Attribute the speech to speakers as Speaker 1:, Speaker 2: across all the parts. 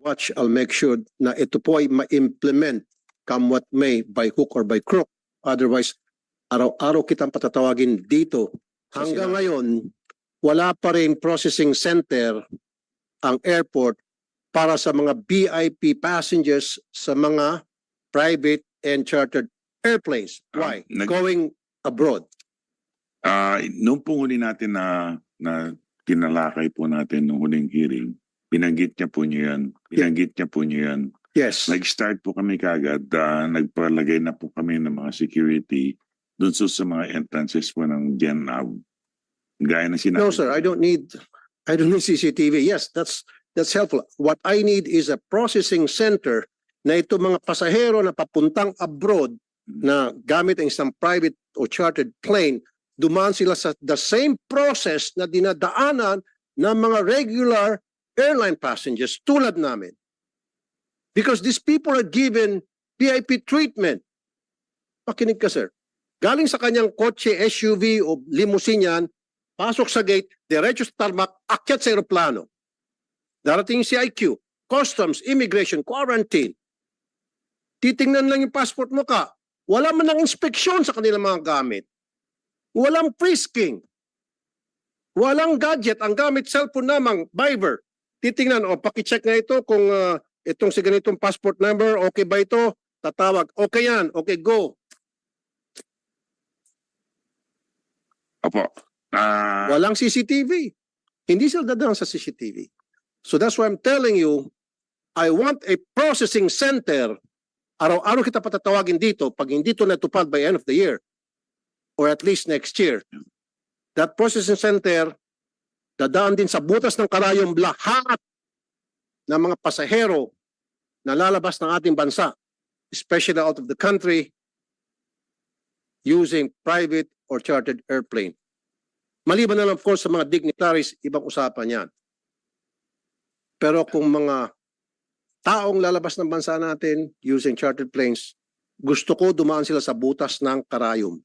Speaker 1: watch, I'll make sure na ito po ay ma-implement come what may by hook or by crook. Otherwise, araw-araw kitang patatawagin dito. Hanggang ngayon, wala pa rin processing center ang airport para sa mga VIP passengers sa mga private and chartered airplanes. Why? Going abroad.
Speaker 2: Nung po huli natin na tinalakay po natin nung huling hearing, binanggit niya po niyo yan. Binanggit niya po niyo yan.
Speaker 1: Yes.
Speaker 2: Nag-start po kami kagad, nagpalagay na po kami ng mga security dun sa mga entrances po ng GenAv. Gaya na sinabi.
Speaker 1: No, sir, I don't need CCTV. Yes, that's helpful. What I need is a processing center na ito mga pasahero na papuntang abroad na gamit ang isang private o chartered plane, dumaan sila sa the same process na dinadaanan ng mga regular airline passengers tulad namin. Because these people are given VIP treatment. Pakinig ka, sir. Galing sa kanyang kotse, SUV o limousine yan, pasok sa gate, diretso sa tarmac, akyat sa aeroplano. Darating si CIQ, customs, immigration, quarantine. Titingnan lang yung passport mo ka. Wala man ng inspeksyon sa kanilang mga gamit. Walang frisking. Walang gadget. Ang gamit cellphone namang Viber. Titingnan, pakicheck na ito kung itong si ganitong passport number, okay ba ito? Tatawag, okay yan, okay, go.
Speaker 2: Opo.
Speaker 1: Walang CCTV. Hindi sila dadaan sa CCTV. So that's why I'm telling you, I want a processing center. Araw-araw kita patatawagin dito pag hindi ito natupad by end of the year or at least next year. That processing center, dadaan din sa butas ng karayom lahat ng mga pasahero na lalabas ng ating bansa, especially out of the country, using private or chartered airplane. Maliban na lang, of course, sa mga dignitaries, ibang usapan yan. Pero kung mga taong lalabas ng bansa natin using chartered planes, gusto ko dumaan sila sa butas ng karayom.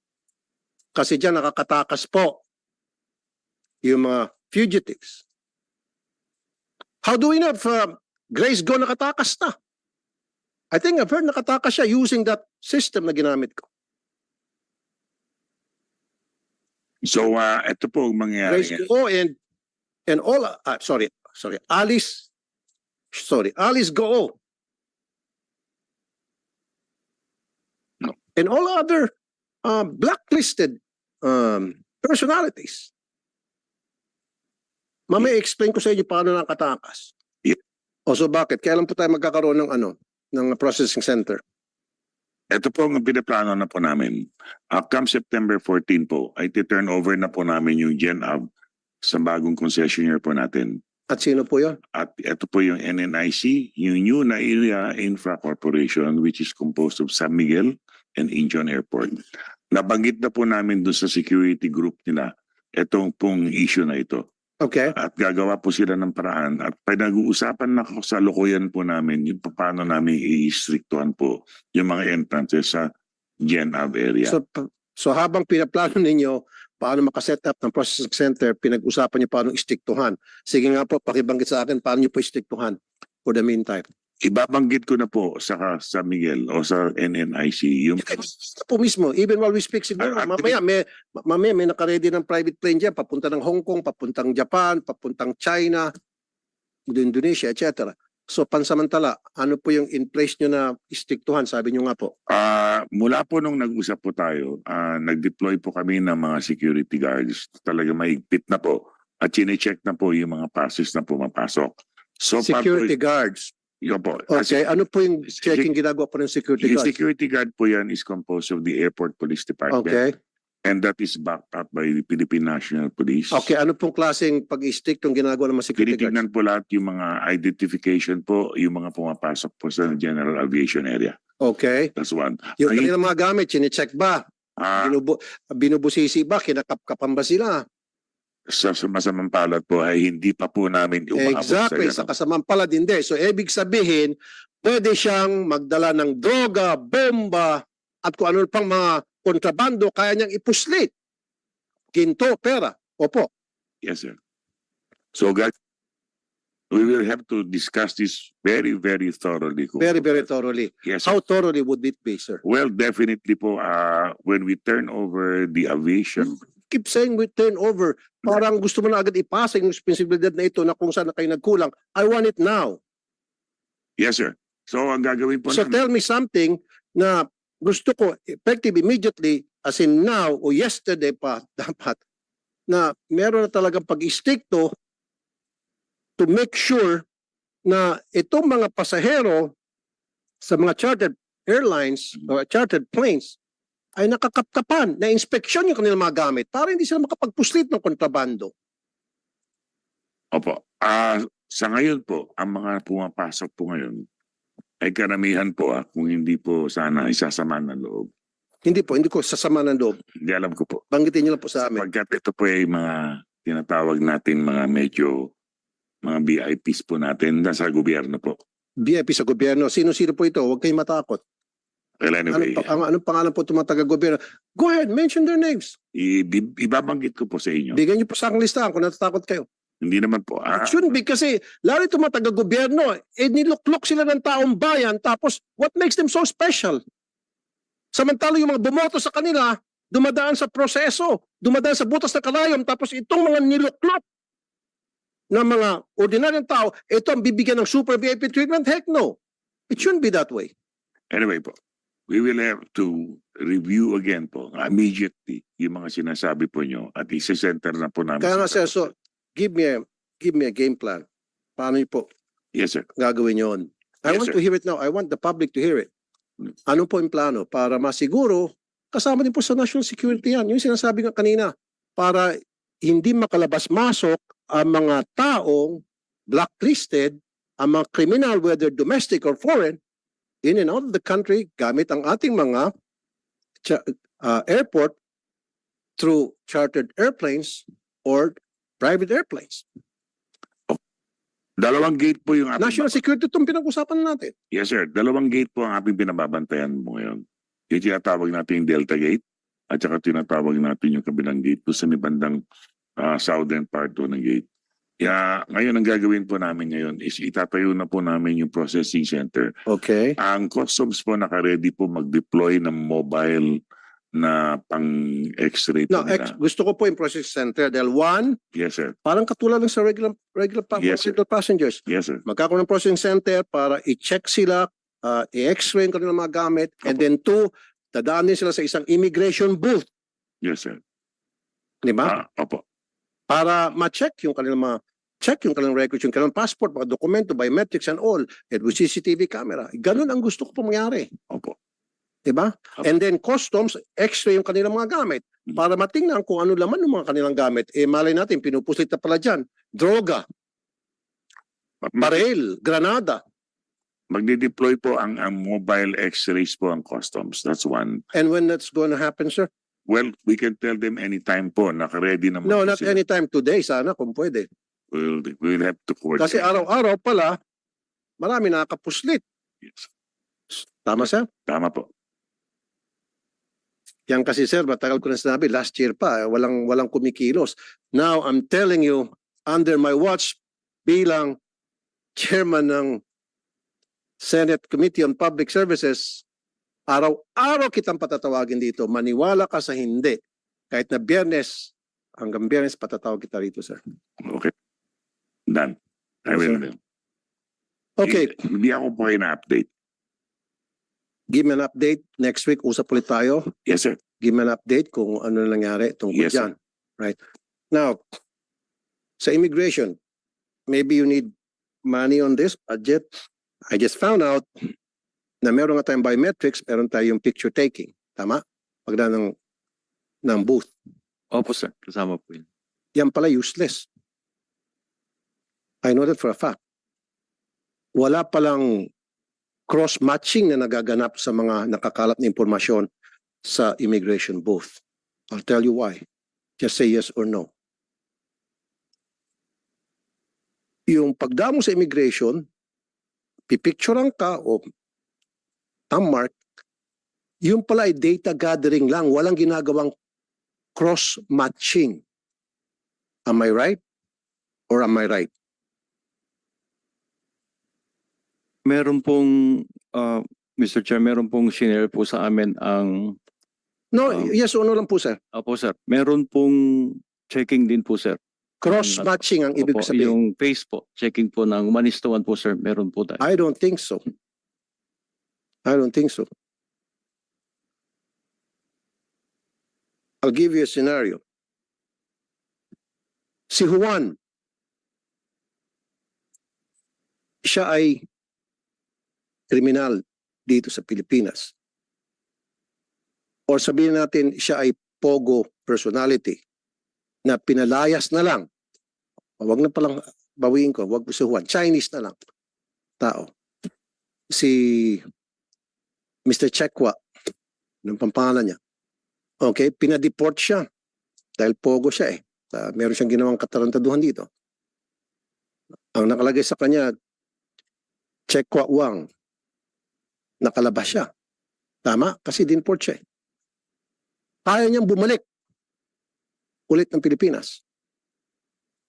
Speaker 1: Kasi dyan nakakatakas po yung mga fugitives. How do we know if Grace Go nakatakas na? I think I've heard nakatakas siya using that system na ginamit ko.
Speaker 2: So, ito po ang mangyayari.
Speaker 1: Grace Go and all, Alice Go. And all other blacklisted personalities. Mamaya explain ko sa inyo paano nakatakas.
Speaker 2: Yeah.
Speaker 1: O so bakit? Kailan po tayo magkakaroon ng processing center?
Speaker 2: Ito po ang pinaplano na po namin. Come September 14 po, ay turn over na po namin yung GenAv sa bagong concessionaire po natin.
Speaker 1: At sino po yun?
Speaker 2: At ito po yung NNIC, yung New Area Infra Corporation, which is composed of San Miguel and Incheon Airport. Nabanggit na po namin doon sa security group nila itong pong issue na ito.
Speaker 1: Okay.
Speaker 2: At gagawa po sila ng paraan at pinag-uusapan na sa lokoyan po namin yung paano namin i-restrictuhan po yung mga entrances sa GenAv area.
Speaker 1: So habang pinaplano ninyo paano makaset up ng processing center, pinag-usapan niyo paano istiktuhan. Sige nga po, pakibanggit sa akin paano niyo po istiktuhan for the meantime.
Speaker 2: Ibabanggit ko na po sa Miguel o sa NNIC yung
Speaker 1: po mismo, even while we speak siguro, mamaya may nakaredy ng private plane dyan, papunta ng Hong Kong, papuntang Japan, papuntang China, Indonesia, etc. So pansamantala, ano po yung in place nyo na istiktuhan? Sabi nyo nga po.
Speaker 2: Mula po nung nag-usap po tayo, nag-deploy po kami ng mga security guards. Talaga mahigpit na po. At chinecheck na po yung mga passes na pumapasok. So,
Speaker 1: Security guards.
Speaker 2: Yun po.
Speaker 1: Okay, ano po yung checking ginagawa po ng security
Speaker 2: Yung
Speaker 1: guard?
Speaker 2: security guard po yan is composed of the Airport Police Department.
Speaker 1: Okay.
Speaker 2: And that is backed up by the Philippine National Police.
Speaker 1: Okay, ano pong klaseng pag-stick itong ginagawa ng mga security guards?
Speaker 2: Tinitingnan po lahat yung mga identification po, yung mga pumapasok po sa General Aviation Area.
Speaker 1: Okay.
Speaker 2: That's one.
Speaker 1: Yung kanilang mga gamit, chinecheck ba?
Speaker 2: Ah,
Speaker 1: Binubusisi ba? Kinakapkapan ba sila?
Speaker 2: sa masamang palad po ay hindi pa po namin umaabot
Speaker 1: Exactly, sa kasamang palad hindi. So, ibig sabihin, pwede siyang magdala ng droga, bomba, at kung ano pang mga kontrabando, kaya niyang ipuslit. Ginto, pera. Opo.
Speaker 2: Yes, sir. So, We will have to discuss this very, very thoroughly.
Speaker 1: Very, very thoroughly.
Speaker 2: Yes, sir.
Speaker 1: How thoroughly would it be, sir?
Speaker 2: Well, definitely po, when we turn over the aviation,
Speaker 1: Keep saying we turn over. Parang gusto mo na agad ipasa yung responsibilidad na ito na kung saan na kayo nagkulang. I want it now.
Speaker 2: yes, sir. So, ang gagawin po
Speaker 1: So
Speaker 2: namin,
Speaker 1: tell me something na gusto ko effective immediately, as in now o yesterday pa dapat, na meron na talagang pag-istikto to make sure na itong mga pasahero sa mga chartered airlines o chartered planes ay nakakapkapan na inspeksyon yung kanilang mga gamit para hindi sila makapagpuslit ng kontrabando.
Speaker 2: opo, sa ngayon po, ang mga pumapasok po ngayon, ay karamihan po, kung hindi po sana isasama ng loob.
Speaker 1: Hindi ko sasama ng loob.
Speaker 2: Hindi alam ko po.
Speaker 1: Banggitin niyo lang po sa amin.
Speaker 2: Pagkat ito po ay mga tinatawag natin mga medyo mga VIPs po natin nasa gobyerno po.
Speaker 1: VIP sa gobyerno. Sino-sino po ito? Huwag kayong matakot.
Speaker 2: Well, anyway,
Speaker 1: Anong pangalan po itong mga taga-gobyerno? Go ahead, mention their names.
Speaker 2: ibabanggit ko po sa inyo.
Speaker 1: Bigyan niyo po sa aking listahan kung natatakot kayo.
Speaker 2: Hindi naman po.
Speaker 1: It shouldn't be kasi lalo itong mga taga-gobyerno, niluklok sila ng taong bayan tapos what makes them so special? Samantala yung mga bumoto sa kanila, dumadaan sa proseso, dumadaan sa butas ng kalayom, tapos itong mga niluklok ng mga ordinaryong tao, ito ang bibigyan ng super VIP treatment? Heck no. It shouldn't be that way.
Speaker 2: Anyway po, we will have to review again po immediately yung mga sinasabi po nyo at isa-center na po namin.
Speaker 1: Kaya nga sir, so give me a game plan. Paano niyo po
Speaker 2: Yes, sir.
Speaker 1: gagawin yon? I
Speaker 2: Yes,
Speaker 1: want
Speaker 2: sir.
Speaker 1: to hear it now. I want the public to hear it. Ano po yung plano para masiguro kasama din po sa national security yan. Yung sinasabi nga kanina, para hindi makalabas-masok ang mga taong blacklisted, ang mga criminal, whether domestic or foreign, in and out of the country gamit ang ating mga airport through chartered airplanes or private airplanes.
Speaker 2: Dalawang gate po yung
Speaker 1: National security itong pinag-usapan natin.
Speaker 2: Yes, sir. Dalawang gate po ang ating binababantayan mo ngayon. Yung tinatawag natin yung Delta Gate at saka tinatawag natin yung kabilang gate doon sa may bandang southern part doon ng gate. Ngayon ang gagawin po namin ngayon is itatayo na po namin yung processing center.
Speaker 1: Okay.
Speaker 2: Ang customs po naka-ready po mag-deploy ng mobile na pang-x-ray po
Speaker 1: No,
Speaker 2: nila.
Speaker 1: gusto ko po yung process center dahil one,
Speaker 2: Yes, sir.
Speaker 1: parang katulad ng sa regular
Speaker 2: Yes, sir.
Speaker 1: passengers.
Speaker 2: Yes, sir.
Speaker 1: Magkakaroon ng processing center para i-check sila, i-x-ray yung kanilang mga gamit, and then two, dadaan din sila sa isang immigration booth,
Speaker 2: Yes, sir.
Speaker 1: di ba?
Speaker 2: Opo.
Speaker 1: Para ma-check yung kanilang records, yung kanilang passport, mga dokumento, biometrics and all, and with CCTV camera. Ganun ang gusto ko po mangyari.
Speaker 2: Opo.
Speaker 1: Diba? And then customs, x-ray yung kanilang mga gamit para matingnan kung ano laman ng mga kanilang gamit. Malay natin, pinupuslit na pala dyan. Droga, baril, granada.
Speaker 2: Magdi-deploy po ang mobile x-rays po ang customs. That's one.
Speaker 1: And when that's going to happen, sir?
Speaker 2: Well, we can tell them anytime po. Naka-ready naman
Speaker 1: No,
Speaker 2: po
Speaker 1: not
Speaker 2: sila.
Speaker 1: anytime today, sana kung pwede.
Speaker 2: We'll have to coordinate.
Speaker 1: Kasi araw-araw pala, marami nakakapuslit.
Speaker 2: Yes.
Speaker 1: Tama, sir?
Speaker 2: Tama po.
Speaker 1: Yan kasi, sir, matagal ko na sinabi, last year pa, walang kumikilos. Now, I'm telling you, under my watch, bilang chairman ng Senate Committee on Public Services, araw-araw kitang patatawagin dito. Maniwala ka sa hindi. Kahit na Biyernes, hanggang Biyernes patatawag kita rito, sir.
Speaker 2: Okay. Done. I
Speaker 1: Yes,
Speaker 2: will.
Speaker 1: sir. Okay,
Speaker 2: Hindi ako po kayo na-update.
Speaker 1: give me an update. Next week, usap ulit tayo.
Speaker 2: Yes, sir.
Speaker 1: Give me an update kung ano nangyari tungkol
Speaker 2: Yes, sir.
Speaker 1: dyan. Right. Now, sa immigration, maybe you need money on this budget. I just found out na meron nga tayong biometrics, meron tayong picture taking. Tama? Pagdaan ng booth.
Speaker 3: Opo, sir. Kasama po yun.
Speaker 1: Yan pala useless. I know that for a fact. Wala palang cross-matching na nagaganap sa mga nakakalat na impormasyon sa immigration booth. I'll tell you why. Just say yes or no. Yung pagdamo sa immigration, pipicturean ka o mark, yung pala ay data gathering lang, walang ginagawang cross-matching. Am I right? Or am I right?
Speaker 3: Meron pong, Mr. Chair, meron pong shinare po sa amin ang,
Speaker 1: No,
Speaker 3: Um,
Speaker 1: yes o no lang po, sir.
Speaker 3: opo sir, meron pong checking din po sir.
Speaker 1: Cross-matching ang ibig
Speaker 3: Opo,
Speaker 1: sabihin.
Speaker 3: yung face po, checking po ng 1:1 po sir, meron po tayo.
Speaker 1: I don't think so. I don't think so. I'll give you a scenario. Si Juan, siya ay kriminal dito sa Pilipinas. Or sabihin natin siya ay pogo personality na pinalayas na lang. Wag na palang bawiin ko, wag si Juan, Chinese na lang tao. Si Mr. Chekwa, ng pampangalan niya. Okay, pinadeport siya dahil pogo siya eh. Meron siyang ginawang katarantaduhan dito. Ang nakalagay sa kanya, Chekwa Wang, nakalabas siya. Tama? Kasi dinport siya eh. Kaya niyang bumalik ulit ng Pilipinas.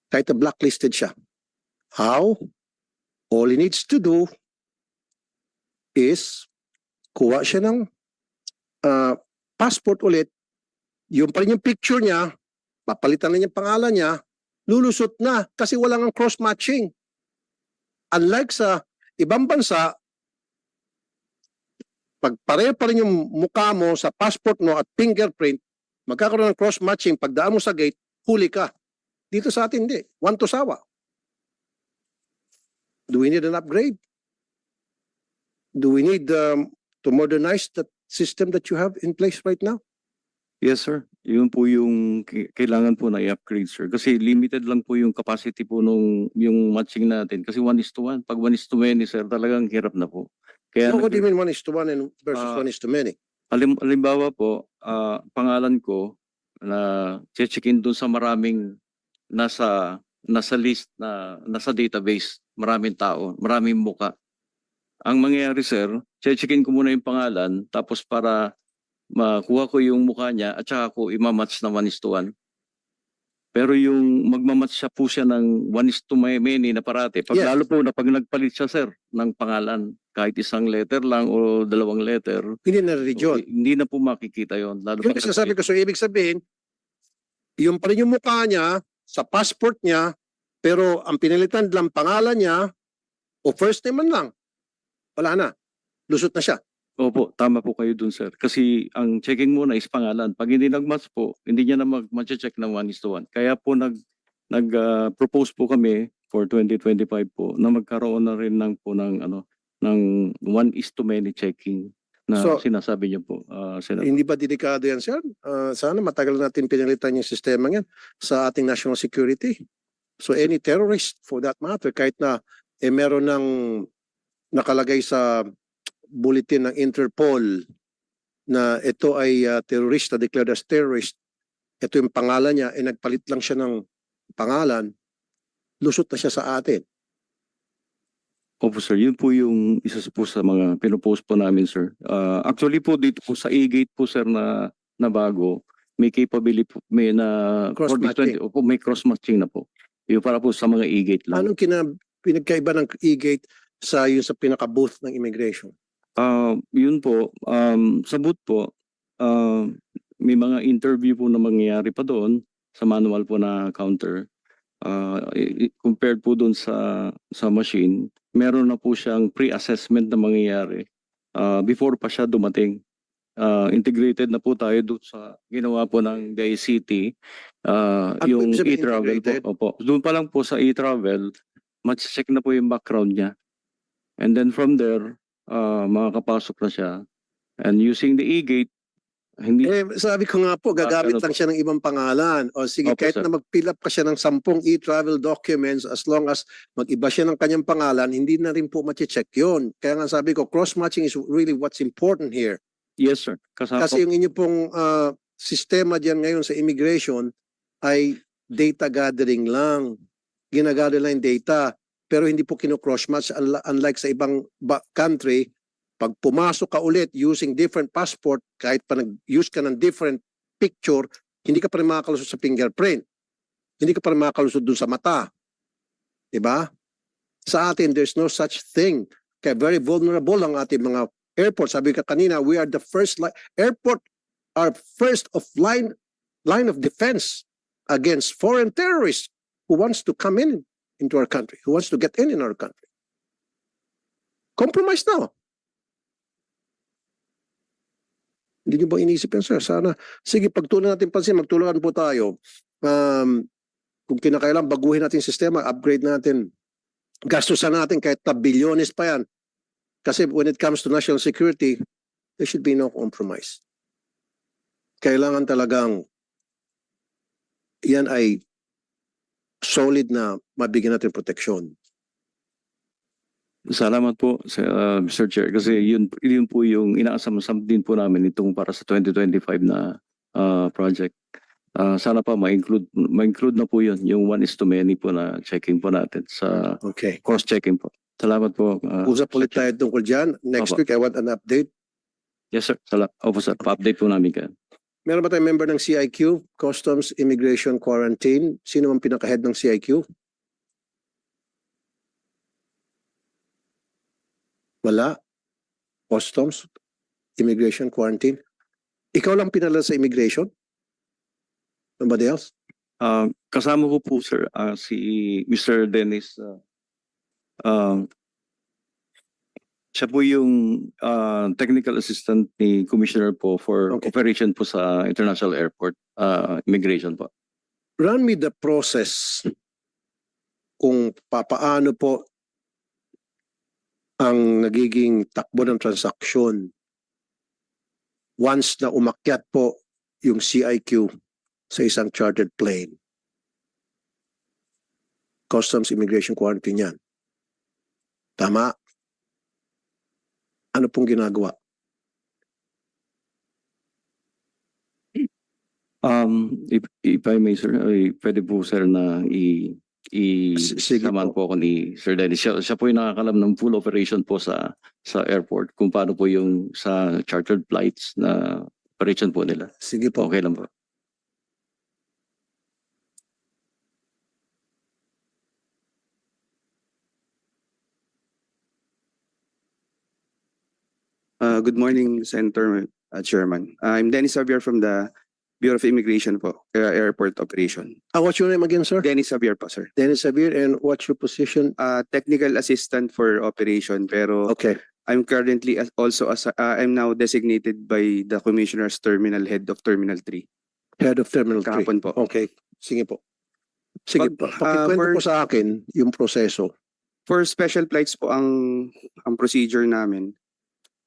Speaker 1: Kahit na blacklisted siya. How? All he needs to do is kuha siya ng passport ulit. Yung pa rin yung picture niya, papalitan na niya pangalan niya, lulusot na kasi wala nang cross-matching. Unlike sa ibang bansa, pag pareho pa rin yung mukha mo sa passport mo at fingerprint, magkakaroon ng cross-matching, pagdaan mo sa gate, huli ka. Dito sa atin, hindi. One to sawa. Do we need an upgrade? Do we need to modernize the system that you have in place right now?
Speaker 3: Yes sir, yun po yung kailangan po na i-upgrade sir. Kasi limited lang po yung capacity po nung yung matching natin. Kasi 1:1, pag 1:many sir, talagang hirap na po. Kaya
Speaker 1: So what do you mean 1:1 and versus
Speaker 3: Ah,
Speaker 1: 1:many?
Speaker 3: halimbawa po, pangalan ko na check-in dun sa maraming nasa list na nasa database, maraming tao, maraming muka. Ang mangyayari sir, check-in ko muna yung pangalan tapos para makuha ko yung mukha niya at saka ko imamatch na 1:1. Pero yung magmamatch siya po siya ng 1:many na parati. Pag
Speaker 1: Yes.
Speaker 3: lalo po na pag nagpalit siya sir ng pangalan, kahit isang letter lang o dalawang letter,
Speaker 1: Hindi na region.
Speaker 3: hindi na po makikita yon. Lalo
Speaker 1: Yung
Speaker 3: pag
Speaker 1: sasabi ko, so ibig sabihin, yung pa rin yung mukha niya sa passport niya, pero ang pinilitan lang pangalan niya o first name man lang, wala na. Lusot na siya.
Speaker 3: Opo, tama po kayo dun sir. Kasi ang checking muna is pangalan. Pag hindi nag-match po, hindi niya na mag-check ng 1:1. Kaya po propose po kami for 2025 po na magkaroon na rin ng ng 1:many checking na
Speaker 1: So,
Speaker 3: sinasabi niyo po, Senator.
Speaker 1: Hindi ba delikado yan, sir? Sana matagal natin pinalitan yung sistema yan sa ating national security. So any terrorist for that matter, kahit na meron ng nakalagay sa bulletin ng Interpol na ito ay terrorista, declared as terrorist, ito yung pangalan niya, nagpalit lang siya ng pangalan, lusot na siya sa atin.
Speaker 3: Opo sir, yun po yung isa po sa mga pinopost po namin sir. Actually po dito po sa e-gate po sir na bago, may capability po, may na
Speaker 1: Cross-matching.
Speaker 3: Opo, may cross-matching na po. Yung para po sa mga e-gate lang.
Speaker 1: Anong pinagkaiba ng e-gate sa yung sa pinaka-booth ng immigration?
Speaker 3: Yun po, sa booth po, may mga interview po na mangyayari pa doon sa manual po na counter. Compared po doon sa machine, meron na po siyang pre-assessment na mangyayari before pa siya dumating. Integrated na po tayo doon sa ginawa po ng DICT, yung
Speaker 1: ibig sabihin
Speaker 3: e-travel
Speaker 1: integrated?
Speaker 3: po. Opo. Doon pa lang po sa e-travel, match-check na po yung background niya. And then from there, makakapasok na siya. And using the e-gate, hindi
Speaker 1: Sabi ko nga po, gagamit
Speaker 3: ano
Speaker 1: lang
Speaker 3: po?
Speaker 1: siya ng ibang pangalan. O sige,
Speaker 3: Opo,
Speaker 1: kahit
Speaker 3: sir.
Speaker 1: na mag-fill up ka siya ng 10 e-travel documents, as long as mag-iba siya ng kanyang pangalan, hindi na rin po machi-check yun. Kaya nga sabi ko, cross-matching is really what's important here.
Speaker 3: Yes, sir.
Speaker 1: Kasi yung inyo pong sistema dyan ngayon sa immigration ay data gathering lang. Ginagather lang yung data. Pero hindi po kino-cross-match. Unlike sa ibang country, pag pumasok ka ulit using different passport, kahit pa nag-use ka ng different picture, hindi ka pa rin makakalusot sa fingerprint. Hindi ka pa rin makakalusot dun sa mata. Diba? Sa atin, there's no such thing. Kaya very vulnerable ang ating mga airport. Sabi ka kanina, we are the first airport are first of line of defense against foreign terrorists who wants to come in into our country, who wants to get in our country. Compromise now. Hindi nyo ba inisip yan, sir? Sana, sige, pagtunan natin pansin, magtulungan po tayo. Kung kinakailangan, baguhin natin yung sistema, upgrade natin, gastusan natin kahit na bilyones pa yan. Kasi when it comes to national security, there should be no compromise. Kailangan talagang yan ay solid na mabigyan natin proteksyon.
Speaker 3: Salamat po, Mr. Chair, kasi yun po yung inaasam-asam din po namin itong para sa 2025 na project. Sana pa ma-include na po yun, yung 1:many po na checking po natin sa
Speaker 1: Okay.
Speaker 3: cross-checking po. Salamat po.
Speaker 1: Usap
Speaker 3: Mr.
Speaker 1: ulit
Speaker 3: Chair.
Speaker 1: tayo tungkol dyan. Next
Speaker 3: Opo.
Speaker 1: week, I want an update.
Speaker 3: Yes, sir. Opo, sir. Pa-update po namin kayo.
Speaker 1: Meron ba tayong member ng CIQ, Customs, Immigration, Quarantine? Sino ang pinaka-head ng CIQ? Wala. Customs, Immigration, Quarantine. Ikaw lang pinala sa immigration? Nobody else?
Speaker 3: Kasama ko po, sir, si Mr. Dennis. Siya po yung technical assistant ni Commissioner po for
Speaker 1: Okay.
Speaker 3: operation po sa International Airport, immigration po.
Speaker 1: Run me the process kung papaano po ang nagiging takbo ng transaksyon once na umakyat po yung CIQ sa isang chartered plane. Customs, Immigration, Quarantine yan. Tama? Ano pong ginagawa?
Speaker 3: If I may, sir, pwede po, sir, na
Speaker 1: Sige
Speaker 3: samahan po ako ni Sir Dennis. Siya po yung nakakalam ng full operation po sa airport, kung paano po yung sa chartered flights na operation po nila.
Speaker 1: Sige po.
Speaker 3: Okay lang po.
Speaker 4: Good morning, Senator Chairman. I'm Dennis Xavier from the Bureau of Immigration po, Airport Operation.
Speaker 1: What's your name again, sir?
Speaker 4: Dennis Xavier po, sir.
Speaker 1: Dennis Xavier, and what's your position?
Speaker 4: Technical Assistant for Operation, pero
Speaker 1: Okay.
Speaker 4: I'm currently I'm now designated by the Commissioner's Terminal Head of Terminal 3.
Speaker 1: Head of Terminal 3.
Speaker 4: Kahapon po.
Speaker 1: Okay. Sige po. Sige, pakikwento
Speaker 4: for-
Speaker 1: po sa akin yung proseso.
Speaker 4: For special flights po ang procedure namin.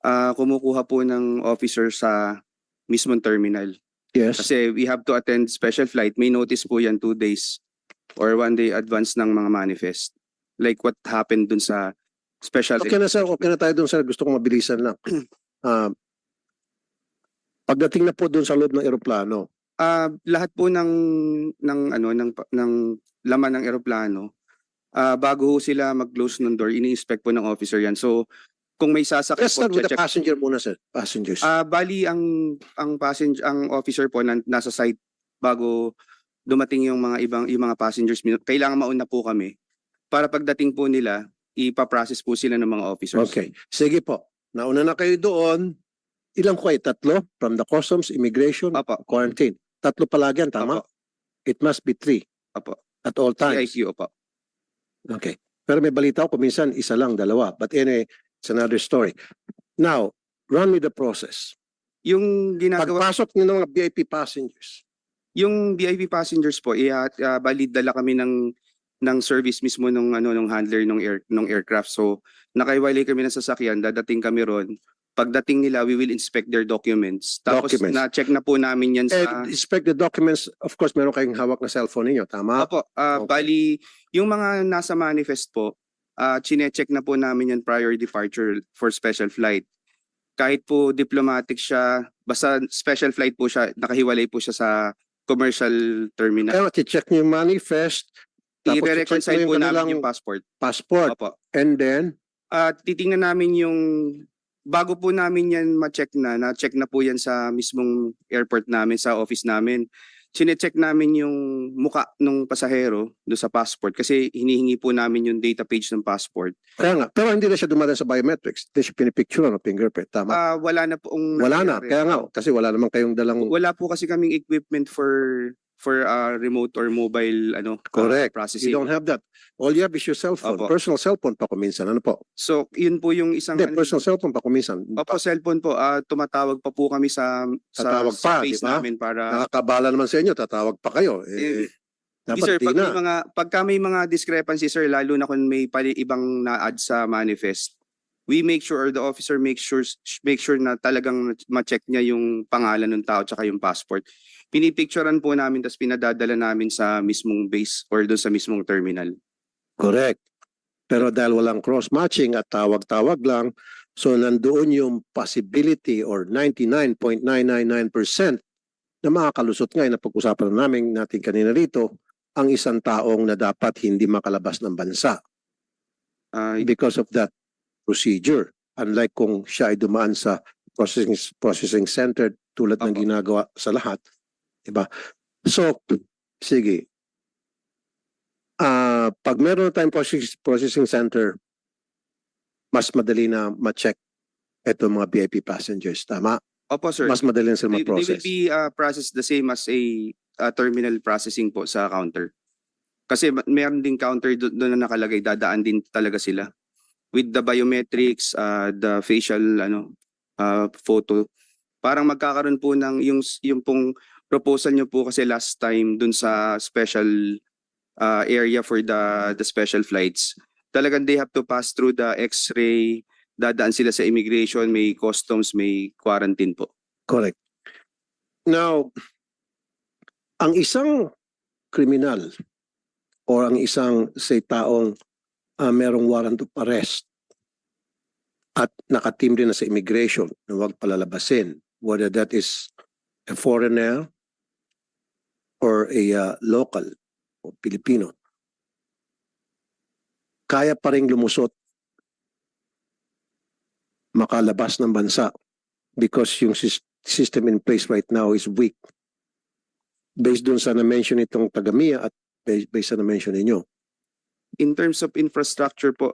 Speaker 4: Kumukuha po ng officer sa mismong terminal.
Speaker 1: Yes.
Speaker 4: Kasi we have to attend special flight. May notice po yan 2 days or 1 day advance ng mga manifest. Like what happened dun sa special.
Speaker 1: Okay na, sir. Okay na tayo dun, sir. Gusto kong mabilisan lang. Pagdating na po dun sa loob ng eroplano,
Speaker 4: Lahat po ng laman ng eroplano, bago ho sila mag-close ng door, ini-inspect po ng officer yan. So kung may sasakyan
Speaker 1: let's start with the
Speaker 4: check.
Speaker 1: passenger muna, sir. Passengers.
Speaker 4: Bali ang officer po nasa site bago dumating yung mga passengers, kailangan mauna po kami para pagdating po nila ipa-process po sila ng mga officers.
Speaker 1: Okay. Sige po. Nauna na kayo doon. Ilang kayo? 3? From the Customs, Immigration,
Speaker 4: Apo.
Speaker 1: Quarantine. 3 palagi yan, tama?
Speaker 4: Apo.
Speaker 1: It must be 3
Speaker 4: Apo.
Speaker 1: at all times.
Speaker 4: CIQ po.
Speaker 1: Okay. Pero may balita ko, minsan 1 lang, 2. But anyway, it's another story. Now, run me the process.
Speaker 4: Yung ginagawa
Speaker 1: Pagpasok niyo ng mga VIP passengers,
Speaker 4: Yung VIP passengers po, bali dala kami ng service mismo nung handler ng aircraft. So nakaiwalay kami ng sasakyan, dadating kami ron. Pagdating nila, we will inspect their documents. Tapos
Speaker 1: Documents.
Speaker 4: na-check na po namin yan sa...
Speaker 1: inspect the documents. Of course, meron kayong hawak na cellphone ninyo, tama?
Speaker 4: Opo,
Speaker 1: Okay.
Speaker 4: bali yung mga nasa manifest po, chine-check na po namin yan prior departure for special flight. Kahit po diplomatic siya, basta special flight po siya, nakahiwalay po siya sa commercial terminal.
Speaker 1: Kaya check niyo yung manifest, tapos
Speaker 4: I-reconcile
Speaker 1: check
Speaker 4: po
Speaker 1: mo yung
Speaker 4: namin
Speaker 1: kanilang
Speaker 4: yung passport.
Speaker 1: passport.
Speaker 4: Opo.
Speaker 1: And then,
Speaker 4: Titingnan namin yung bago po namin yan na-check na po yan sa mismong airport namin, sa office namin. Chine-check namin yung muka ng pasahero do sa passport kasi hinihingi po namin yung data page ng passport.
Speaker 1: Kaya nga, pero hindi na siya dumadaan sa biometrics. Hindi siya pinipicture ng fingerprint. Tama?
Speaker 4: Wala na pong
Speaker 1: Wala na.
Speaker 4: nangyayari.
Speaker 1: Kaya nga, kasi wala naman kayong dalang...
Speaker 4: Wala po kasi kaming equipment for remote or mobile
Speaker 1: Correct.
Speaker 4: processing.
Speaker 1: You don't have that. All you have is your cell phone.
Speaker 4: Opo.
Speaker 1: Personal cell phone pa kuminsan. Ano po?
Speaker 4: So, yun po yung isang
Speaker 1: Hindi, personal cell phone pa kuminsan.
Speaker 4: Opo, cellphone po. Tumatawag pa po kami sa
Speaker 1: Tatawag pa,
Speaker 4: base
Speaker 1: di ba?
Speaker 4: namin para
Speaker 1: Nakakabala naman sa inyo, tatawag pa kayo.
Speaker 4: Yes, sir,
Speaker 1: Dapat di na.
Speaker 4: pagka may mga discrepancy, sir, lalo na kung may ibang na-add sa manifest, we make sure, or the officer make sure na talagang ma-check niya yung pangalan ng tao tsaka yung passport. Pinipicturean po namin tapos pinadadala namin sa mismong base or doon sa mismong terminal.
Speaker 1: Correct. Pero dahil walang cross-matching at tawag-tawag lang, so nandoon yung possibility or 99.999% na makakalusot nga na pag-usapan natin kanina rito, ang isang taong na dapat hindi makalabas ng bansa because of that procedure. Unlike kung siya ay dumaan sa processing center tulad ng
Speaker 4: Opo.
Speaker 1: ginagawa sa lahat. Diba? So, sige. Pag meron na tayong processing center, mas madali na ma-check itong mga VIP passengers. Tama?
Speaker 4: Opo, sir.
Speaker 1: Mas madali na sila
Speaker 4: They will
Speaker 1: ma-process.
Speaker 4: be processed the same as a terminal processing po sa counter. Kasi meron din counter doon na nakalagay, dadaan din talaga sila. With the biometrics, the facial photo. Parang magkakaroon po ng yung pong proposal nyo po kasi last time dun sa special area for the special flights. Talagang they have to pass through the X-ray, dadaan sila sa immigration, may customs, may quarantine po.
Speaker 1: Correct. Now, ang isang kriminal or ang isang say taong merong warrant of arrest at nakatim rin na sa immigration na huwag palalabasin, whether that is a foreigner or a local o Pilipino, kaya pa rin lumusot makalabas ng bansa because yung system in place right now is weak. Based dun sa na-mention itong taga-MIA at based sa na-mention ninyo.
Speaker 4: In terms of infrastructure po,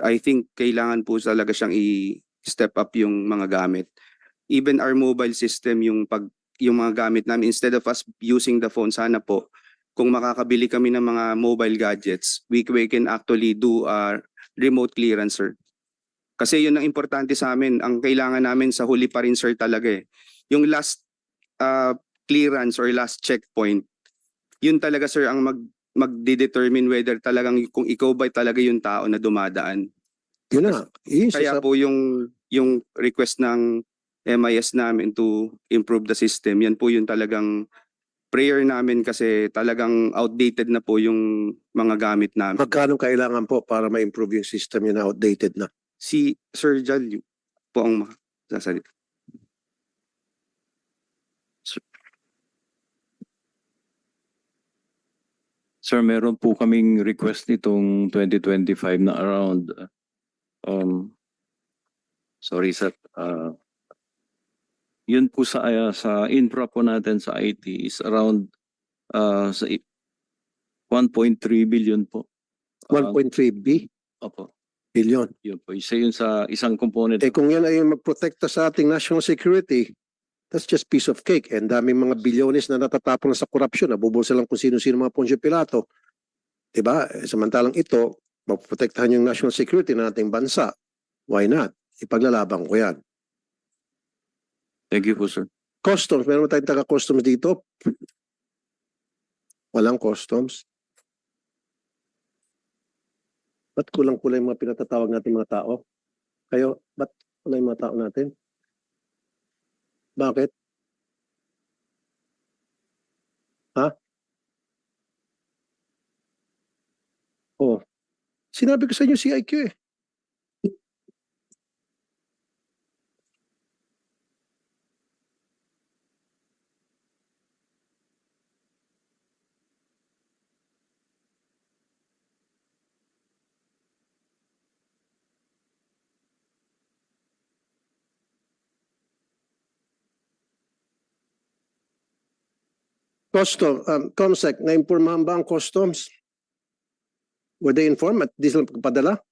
Speaker 4: I think kailangan po talaga siyang i-step up yung mga gamit. Even our mobile system, yung mga gamit namin, instead of us using the phone, sana po, kung makakabili kami ng mga mobile gadgets, we can actually do remote clearance, sir. Kasi yun ang importante sa amin. Ang kailangan namin sa huli pa rin, sir, talaga eh. Yung last clearance or last checkpoint, yun talaga, sir, ang magde-determine whether talagang kung ikaw ba talaga yung tao na dumadaan.
Speaker 1: Yun na.
Speaker 4: Kaya po yung request ng MIS namin to improve the system, yan po yung talagang prayer namin kasi talagang outdated na po yung mga gamit namin.
Speaker 1: Magkano kailangan po para ma-improve yung system yun na outdated na?
Speaker 4: Si Sir Jal po ang sasalita.
Speaker 3: Sir, meron po kaming request nitong 2025 na around sorry sir, yun po sa infra po natin sa IT is around sa 1.3 billion po.
Speaker 1: 1.3
Speaker 3: Opo,
Speaker 1: billion.
Speaker 3: yun po. Isa yun sa isang component.
Speaker 1: Eh kung yan ay magprotekta sa ating national security, that's just piece of cake. And daming mga bilyones na natatapon na sa korupsyon, nabubulsa lang kung sino-sino mga Poncio Pilato. Diba? Samantalang ito, mapoprotektahan yung national security ng ating bansa. Why not? Ipaglalaban ko yan.
Speaker 3: Thank you po, sir.
Speaker 1: Customs, meron ba tayong taga-customs dito? Walang customs. Ba't kulang-kulang yung mga pinatatawag natin mga tao? Kayo, ba't kulang yung mga tao natin? Bakit? Ha? Oh, sinabi ko sa inyo CIQ eh. Comsec, na-informahan ba ang customs? Were they informed at di sila pagpadala?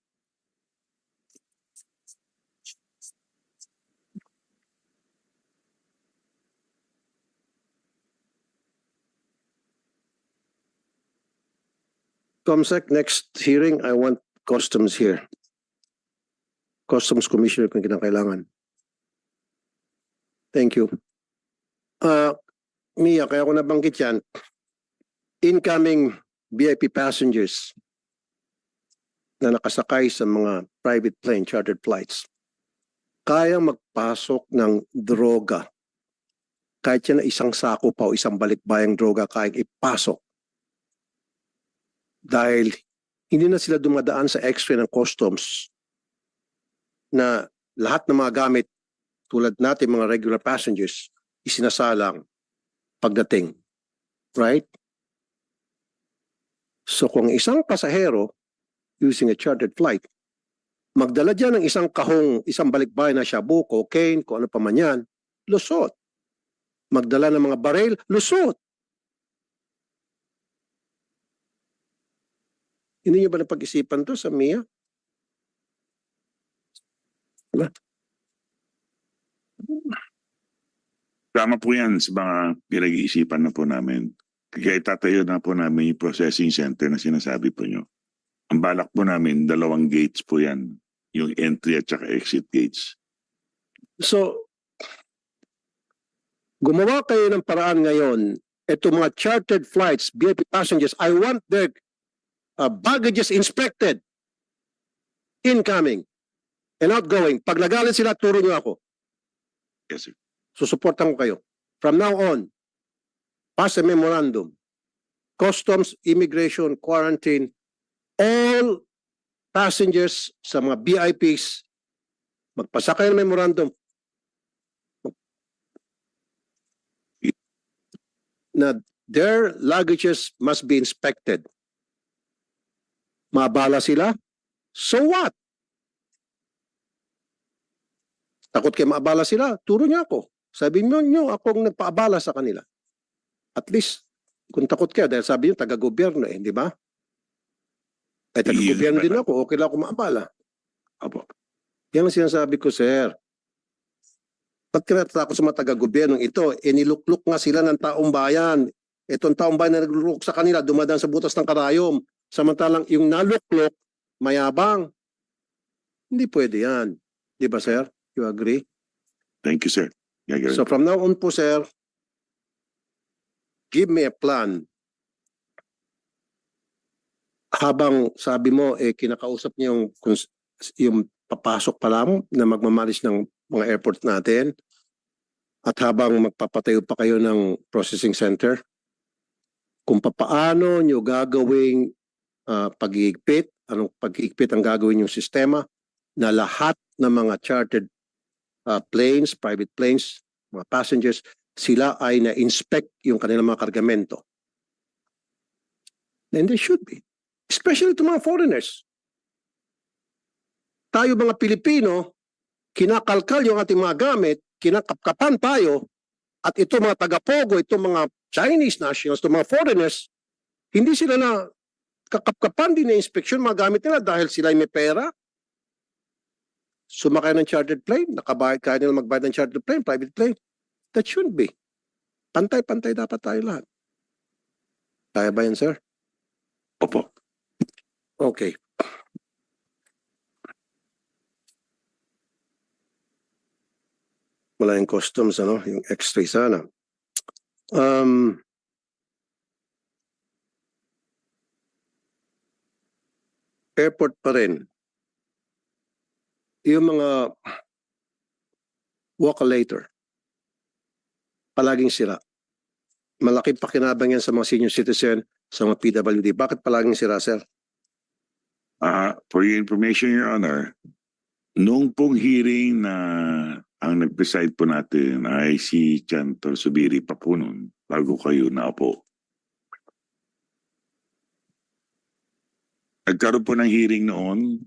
Speaker 1: Comsec, next hearing, I want customs here. Customs Commissioner kung kinakailangan. Thank you. Mia, kaya ko nabanggit yan, incoming VIP passengers na nakasakay sa mga private plane, chartered flights, kaya magpasok ng droga. Kahit yan na isang sako pa o isang balikbayang droga, kaya ipasok. Dahil hindi na sila dumadaan sa x-ray ng customs na lahat ng mga gamit tulad natin mga regular passengers isinasalang pagdating. Right? So kung isang pasahero using a chartered flight, magdala dyan ng isang kahong, isang balikbayan na shabu, cocaine, kung ano pa man yan, lusot. Magdala ng mga baril, lusot. Hindi nyo ba napag-isipan to sa MIA? Diba?
Speaker 2: Tama po yan sa mga pinag-iisipan na po namin. Kaya itatayo na po namin yung processing center na sinasabi po nyo. Ang balak po namin, 2 gates po yan. Yung entry at saka exit gates.
Speaker 1: So, gumawa kayo ng paraan ngayon, ito mga chartered flights, VIP passengers, I want their baggages inspected, incoming and outgoing. Pag nagalit sila, turo nyo ako.
Speaker 2: Yes, sir.
Speaker 1: Susuportan ko kayo. From now on, pass a memorandum. Customs, immigration, quarantine, all passengers sa mga VIPs, magpasa kayo ng memorandum na their luggages must be inspected. Mabala sila? So what? Takot kayo maabala sila? Turo niyo ako. Sabi niyo akong nagpaabala sa kanila. At least, kung takot kayo, dahil sabi niyo, taga-gobyerno di ba? Ay, taga-gobyerno din ako, okay lang ako maabala.
Speaker 2: Apo.
Speaker 1: Yan ang sinasabi ko, sir. Ba't ka natakot sa mga taga-gobyernong ito? Nilukluk nga sila ng taong bayan. Itong taong bayan na nagluluk sa kanila, dumadaan sa butas ng karayom. Samantalang yung naluklok, mayabang. Hindi pwede yan. Di ba, sir? You agree?
Speaker 2: Thank you, sir. Yeah,
Speaker 1: So from now on po, sir, give me a plan. Habang sabi mo, kinakausap niyo yung papasok pa lang na magmamalis ng mga airport natin at habang magpapatayo pa kayo ng processing center, kung papaano nyo gagawing pag-iigpit, anong pag-iigpit ang gagawin yung sistema na lahat ng mga chartered planes, private planes, mga passengers, sila ay na-inspect yung kanilang mga kargamento. And they should be. Especially to mga foreigners. Tayo mga Pilipino, kinakalkal yung ating mga gamit, kinakapkapan tayo, at ito mga taga-pogo, ito mga Chinese nationals, ito mga foreigners, hindi sila na kakapkapan din na inspeksyon mga gamit nila dahil sila may pera. Sumakay ng chartered plane, nakabayad, kaya nila magbayad ng chartered plane, private plane. That shouldn't be. Pantay-pantay dapat tayo lahat. Kaya ba yan, sir?
Speaker 2: Opo.
Speaker 1: Okay. Wala yung customs, yung x-ray sana. Airport pa rin. Yung mga walk-a-later, palaging sira. Malaking pakinabang yan sa mga senior citizen, sa mga PWD. Bakit palaging sira, sir?
Speaker 2: For your information, Your Honor, noong pong hearing na ang nag-preside po natin ay si Chantor Subiri pa po noon, bago kayo na po. Nagkaroon po ng hearing noon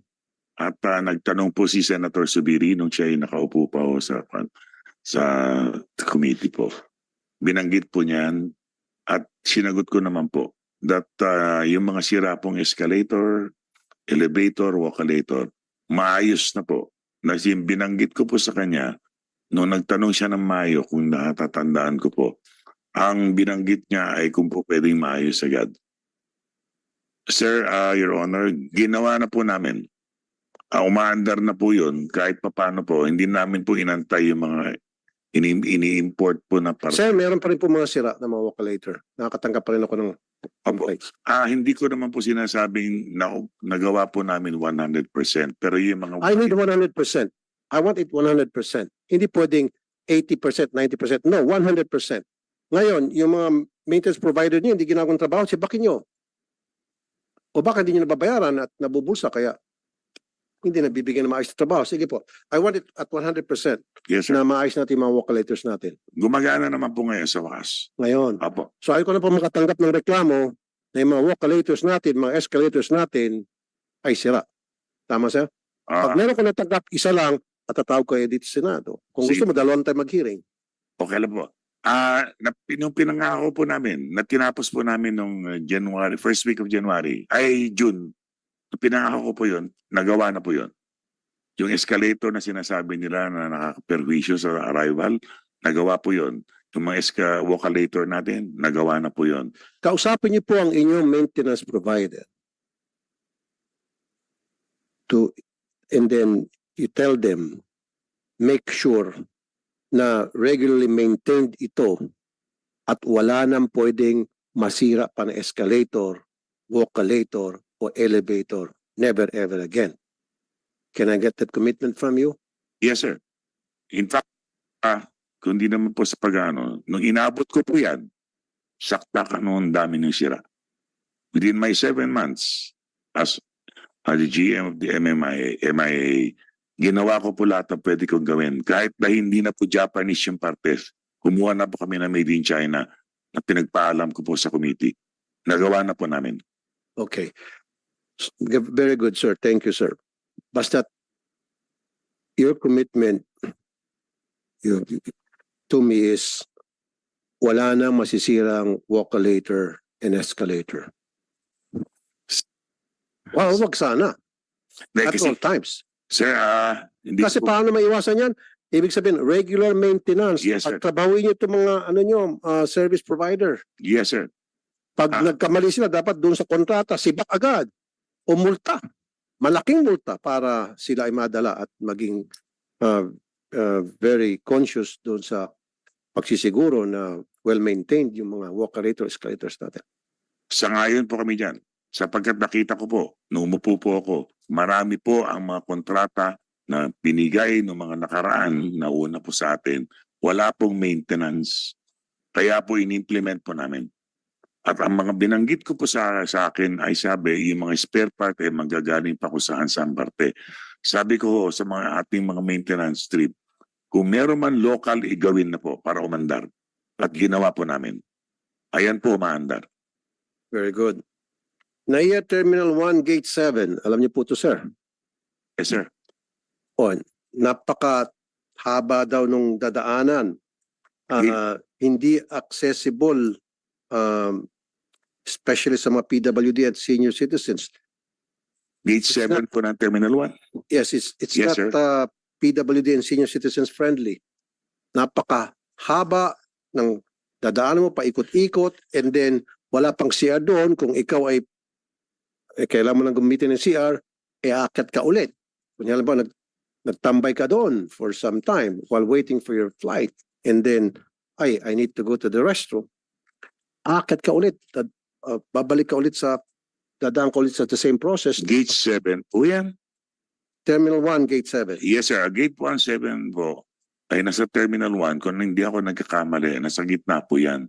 Speaker 2: at nagtanong po si Senator Subiri nung siya ay nakaupo pa sa committee po. Binanggit po niyan At sinagot ko naman po that yung mga sira pong escalator, elevator, walkalator, maayos na po. Binanggit ko po sa kanya, nung nagtanong siya ng Mayo kung natatandaan ko po, ang binanggit niya ay kung po pwedeng maayos agad. Sir, Your Honor, ginawa na po namin. Umaandar na po yun, kahit papano po, hindi namin po inantay yung mga ini-import po na parts.
Speaker 1: Sir, meron pa rin po mga sira na mga walkalator. Nakakatanggap pa rin ako ng complaints.
Speaker 2: Hindi ko naman po sinasabing na nagawa po namin 100%, pero yung mga...
Speaker 1: I need 100%. I want it 100%. Hindi pwedeng 80%, 90%. No, 100%. Ngayon, yung mga maintenance provider niyo, hindi ginagawang trabaho, sibakin niyo. O baka hindi niyo nababayaran at nabubulsa, kaya hindi nabibigyan ng maayos na trabaho. Sige po, I want it at 100%
Speaker 2: Yes, sir.
Speaker 1: na maayos natin yung mga walkalators natin.
Speaker 2: Gumagana naman po ngayon sa wakas.
Speaker 1: Ngayon,
Speaker 2: Apo.
Speaker 1: so ayaw ko na po makatanggap ng reklamo na yung mga walkalators natin, mga escalators natin ay sira. Tama, sir? Pag meron ko natanggap, isa lang, at tatawag ko dito sa Senado. Kung gusto
Speaker 2: Sige.
Speaker 1: mo, dalawang tayo mag-hearing.
Speaker 2: Okay lang po. Nung pinangako po namin, na tinapos po namin nung January, first week of January, ay June, nung pinangako ko po yun, nagawa na po yun. Yung escalator na sinasabi nila na nakaka-perwisyo sa arrival, nagawa po yun. Yung mga walkalator natin, nagawa na po yun.
Speaker 1: Kausapin niyo po ang inyong maintenance provider and then you tell them, make sure na regularly maintained ito at wala nang pwedeng masira pa na escalator, walkalator, o elevator. Never ever again. Can I get that commitment from you?
Speaker 2: Yes, sir. In fact, kung di naman po sa pag-ano, nung inabot ko po yan, sakta ka noon dami ng sira. Within my 7 months, as the GM of the MIA, ginawa ko po lahat na pwede kong gawin. Kahit na hindi na po Japanese yung partes, kumuha na po kami na made in China na pinagpaalam ko po sa committee. Nagawa na po namin.
Speaker 1: Okay. Very good, sir. Thank you, sir. Basta your commitment to me is wala na masisirang walkalator and escalator. Wow, wag sana. At all times.
Speaker 2: Sir, hindi
Speaker 1: Kasi
Speaker 2: po,
Speaker 1: paano maiwasan yan? Ibig sabihin, regular maintenance.
Speaker 2: Yes, sir.
Speaker 1: At trabawin nyo itong mga service provider.
Speaker 2: yes, sir.
Speaker 1: Pag nagkamali sila, dapat doon sa kontrata, sibak agad. O multa. Malaking multa para sila ay madala at maging very conscious doon sa pagsisiguro na well-maintained yung mga walkalator, escalators natin.
Speaker 2: Sangayon po kami dyan. Sapagkat nakita ko po, nung umupo po ako, marami po ang mga kontrata na binigay ng mga nakaraan na una po sa atin. Wala pong maintenance. Kaya po in-implement po namin. At ang mga binanggit ko po sa akin ay sabi, yung mga spare part ay magagaling pa kung saan parte. Sabi ko sa mga ating mga maintenance trip, kung meron man local, igawin na po para umandar. At ginawa po namin. Ayan po umaandar.
Speaker 1: Very good. NAIA Terminal 1, Gate 7. Alam niyo po ito, sir.
Speaker 2: Yes, sir.
Speaker 1: Napakahaba daw nung dadaanan. Hindi accessible, especially sa mga PWD at senior citizens.
Speaker 2: Gate 7 po ng Terminal 1.
Speaker 1: Yes, it's
Speaker 2: Yes,
Speaker 1: not
Speaker 2: sir.
Speaker 1: PWD and senior citizens friendly. Napakahaba ng dadaanan mo, paikot-ikot, and then wala pang CR doon. Kung ikaw ay kailangan mo nang gamitin ng CR, aakyat ka ulit. Kunyari ba, nagtambay ka doon for some time while waiting for your flight. And then, I need to go to the restroom. Aakyat ka ulit. Babalik ka ulit dadaan ka ulit sa the same process.
Speaker 2: Gate 7 po yan.
Speaker 1: Terminal 1, Gate 7.
Speaker 2: Yes, sir. Gate 17 po ay nasa Terminal 1. Kung hindi ako nagkakamali, nasa gitna po yan.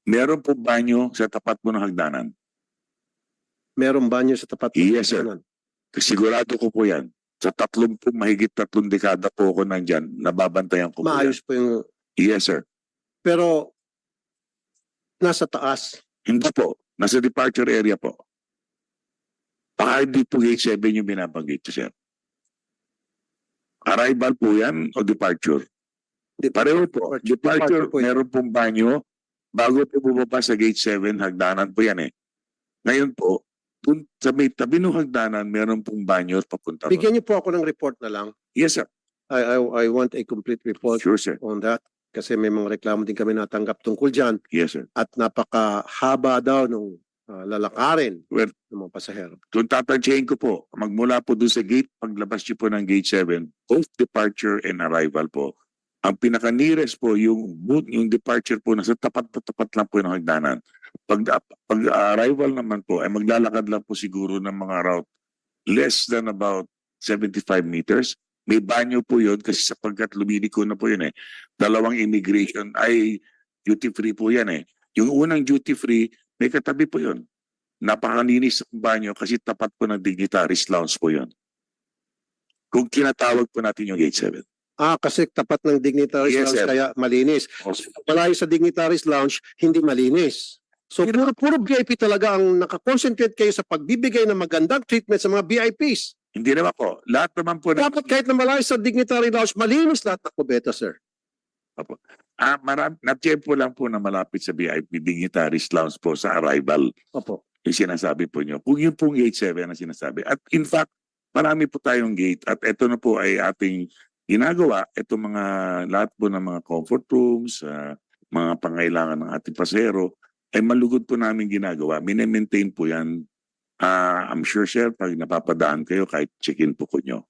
Speaker 2: Meron po banyo sa tapat mo ng hagdanan.
Speaker 1: Merong banyo sa tapat ng
Speaker 2: Yes, sir.
Speaker 1: hagdanan.
Speaker 2: Sigurado ko po yan. Sa mahigit 3 dekada po ako nandyan, nababantayan ko po yan.
Speaker 1: Maayos po yung...
Speaker 2: Yes, sir.
Speaker 1: Pero, nasa taas.
Speaker 2: Hindi po. Nasa departure area po. Baka hindi po gate 7 yung binabanggit, sir. Arrival po yan o departure? Pareho po. Departure,
Speaker 1: po yan.
Speaker 2: meron pong banyo Bago po bumaba sa gate 7, hagdanan po yan eh. Ngayon po, dun sa may tabi ng hagdanan, meron pong banyo papunta ron.
Speaker 1: Bigyan niyo po ako ng report na lang.
Speaker 2: Yes, sir.
Speaker 1: I want a complete report
Speaker 2: Sure, sir.
Speaker 1: on that kasi may mga reklamo din kami natanggap tungkol dyan
Speaker 2: Yes, sir.
Speaker 1: at napakahaba daw nung lalakarin
Speaker 2: Well,
Speaker 1: ng mga pasahero.
Speaker 2: kung tatantyahin ko po, magmula po doon sa gate, paglabas niyo po ng gate 7, both departure and arrival po, ang pinaka-nearest po, yung departure po, nasa tapat na tapat lang po ng hagdanan. Pag arrival naman po, ay maglalakad lang po siguro ng mga route less than about 75 meters. May banyo po yun kasi sapagkat lumiliko na po yun eh. Dalawang immigration ay duty free po yan eh. Yung unang duty free, may katabi po yun. Napakalinis ang banyo kasi tapat po ng dignitaries lounge po yun. Kung tinatawag po natin yung gate 7.
Speaker 1: Kasi tapat ng Dignitaries
Speaker 2: Yes,
Speaker 1: Lounge
Speaker 2: sir.
Speaker 1: kaya malinis. Malayo sa Dignitaries Lounge, hindi malinis. So puro VIP talaga ang nakakonsentrate kayo sa pagbibigay ng magandang treatment sa mga VIPs.
Speaker 2: Hindi naman po. Lahat naman po.
Speaker 1: Dapat kahit na malayo sa Dignitary Lounge, malinis lahat ng kubeta, sir.
Speaker 2: Natiyempo lang po na malapit sa VIP dignitaries lounge po sa arrival.
Speaker 1: Opo.
Speaker 2: Yung sinasabi po nyo. Kung yun pong gate 7 na sinasabi. At in fact, marami po tayong gate. At ito na po ay ating ginagawa. Ito mga lahat po ng mga comfort rooms, mga pangailangan ng ating pasahero, ay malugod po namin ginagawa. Mine-maintain po yan. I'm sure, sir, pag napapadaan kayo, kahit check-in po ko nyo.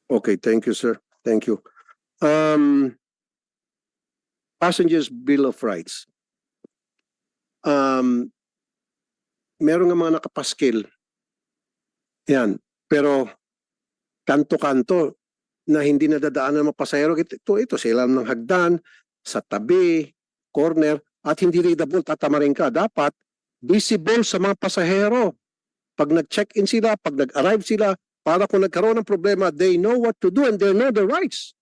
Speaker 1: Okay, thank you, sir. Thank you. Passengers Bill of Rights. Meron nga mga nakapaskil. Yan. Pero kanto-kanto na hindi nadadaan ng mga pasahero. Ito sa ilalim ng hagdan, sa tabi, corner, at hindi readable, tatamarin ka. Dapat visible sa mga pasahero. Pag nag-check-in sila, pag nag-arrive sila, para kung nagkaroon ng problema, they know what to do and they know their rights.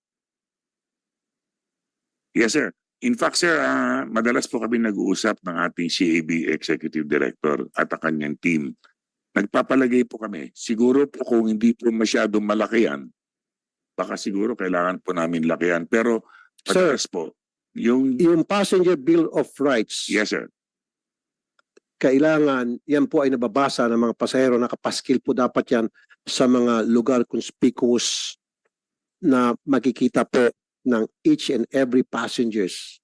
Speaker 2: Yes, sir. In fact, sir, madalas po kami nag-uusap ng ating CAB Executive Director at ang kanyang team. Nagpapalagay po kami. Siguro po kung hindi po masyadong malaki yan, baka siguro kailangan po namin lakihan. Pero
Speaker 1: Sir,
Speaker 2: madalas po, yung...
Speaker 1: Yung Passenger Bill of Rights,
Speaker 2: Yes, sir.
Speaker 1: kailangan, yan po ay nababasa ng mga pasahero, nakapaskil po dapat yan sa mga lugar conspicuous na makikita po ng each and every passengers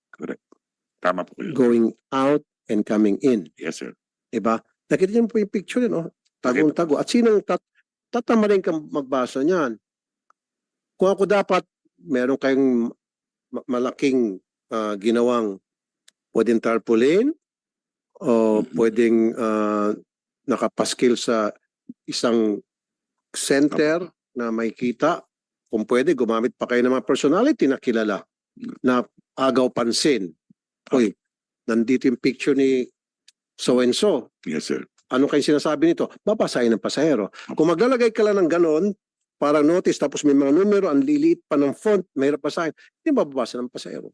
Speaker 2: Tama po yun.
Speaker 1: going out and coming in.
Speaker 2: Yes, sir.
Speaker 1: Diba? Nakita niyo po yung picture yun, oh. Tagong-tago. At sinong tatamarin kang magbasa niyan? Kung ako dapat, meron kayong malaking ginawang pwedeng tarpaulin o pwedeng nakapaskil sa isang center na may kita. Kung pwede, gumamit pa kayo ng mga personality na kilala na agaw pansin. Uy, nandito yung picture ni so-and-so.
Speaker 2: Yes, sir.
Speaker 1: Ano kayo sinasabi nito? Babasahin ng pasahero. Kung maglalagay ka lang ng ganon, parang notice, tapos may mga numero, ang liliit pa ng font, mahirap basahin, hindi mababasa ng pasahero.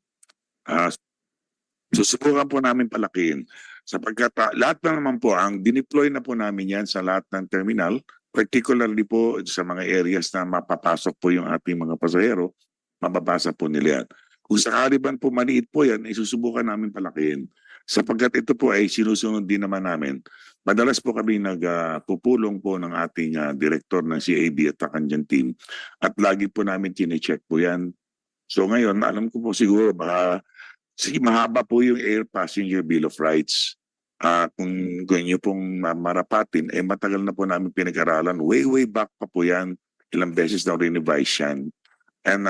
Speaker 2: Susubukan po namin palakihin sapagkat lahat na naman po, ang dineploy na po namin yan sa lahat ng terminal, particularly po sa mga areas na mapapasok po yung ating mga pasahero, mababasa po nila yan. Kung sakali ba po maliit po yan, isusubukan namin palakihin. Sapagkat ito po ay sinusunod din naman namin. Madalas po kami nagpupulong po ng ating director ng CAB at ang kanyang team. At lagi po namin tine-check po yan. So ngayon, alam ko po siguro baka mahaba po yung Air Passenger Bill of Rights. Kung nyo pong marapatin, matagal na po namin pinag-aralan. Way back pa po yan. Ilang beses na re-revise yan. And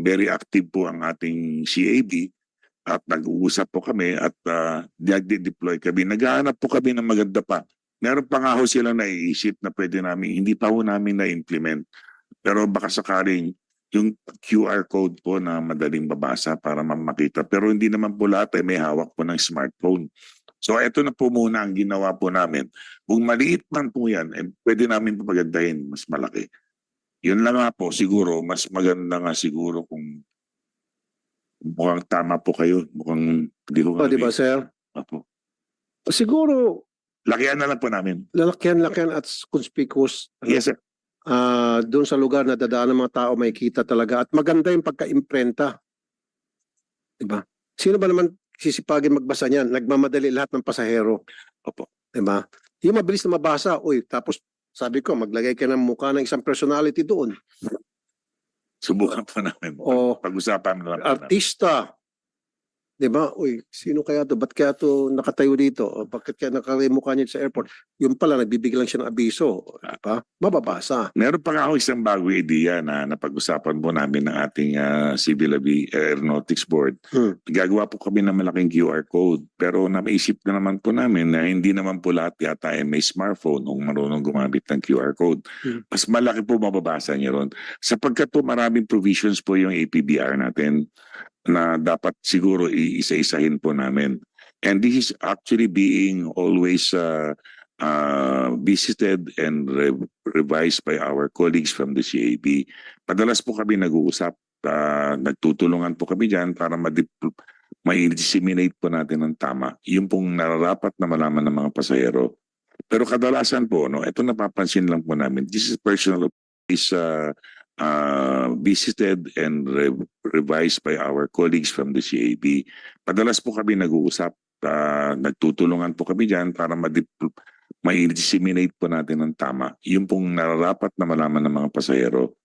Speaker 2: very active po ang ating CAB. At nag-uusap po kami at nag-deploy kami. Naghahanap po kami ng maganda pa. Meron pa nga ho silang naiisip na pwede namin, hindi pa ho namin na-implement. Pero baka sakaling yung QR code po na madaling babasa para makita. Pero hindi naman po lahat ay may hawak po ng smartphone. So ito na po muna ang ginawa po namin. Kung maliit man po yan, pwede namin papagandahin mas malaki. Yun lang nga po, siguro, mas maganda nga siguro kung mukhang tama po kayo. Mukhang hindi ko
Speaker 1: O, di ba, sir?
Speaker 2: Apo.
Speaker 1: Siguro,
Speaker 2: Lakihan na lang po namin.
Speaker 1: lalakyan at conspicuous.
Speaker 2: Yes, sir.
Speaker 1: doon sa lugar na dadaan ng mga tao, may kita talaga. At maganda yung pagka-imprenta. Diba? Sino ba naman sisipagin magbasa niyan? Nagmamadali lahat ng pasahero.
Speaker 2: Opo.
Speaker 1: Diba? Yung mabilis na mabasa, uy, tapos sabi ko, maglagay ka ng mukha ng isang personality doon.
Speaker 2: Subukan po namin.
Speaker 1: O
Speaker 2: Pag-usapan na lang po namin.
Speaker 1: artista. Diba? Uy, sino kaya to? Ba't kaya to nakatayo dito? O bakit kaya nakamukha niya sa airport? Yung pala, nagbibigay lang siya ng abiso. Diba? Mababasa.
Speaker 2: Meron pa nga ako isang bagong ideya na napag-usapan po namin ng ating Civil Aeronautics Board. Gagawa po kami ng malaking QR code. Pero naisip na naman po namin na hindi naman po lahat yata ay may smartphone o marunong gumamit ng QR code. Mas malaki po mababasa niya ron. Sapagkat po maraming provisions po yung APBR natin na dapat siguro iisa-isahin po namin. And this is actually being always visited and revised by our colleagues from the CAB. Padalas po kami nag-uusap, nagtutulungan po kami dyan para ma-disseminate po natin ng tama. Yung pong nararapat na malaman ng mga pasahero. Pero kadalasan po, no, ito napapansin lang po namin, this is personal, is visited and revised by our colleagues from the CAB. Padalas po kami nag-uusap, nagtutulungan po kami dyan para ma-disseminate po natin ng tama. Yung pong nararapat na malaman ng mga pasahero.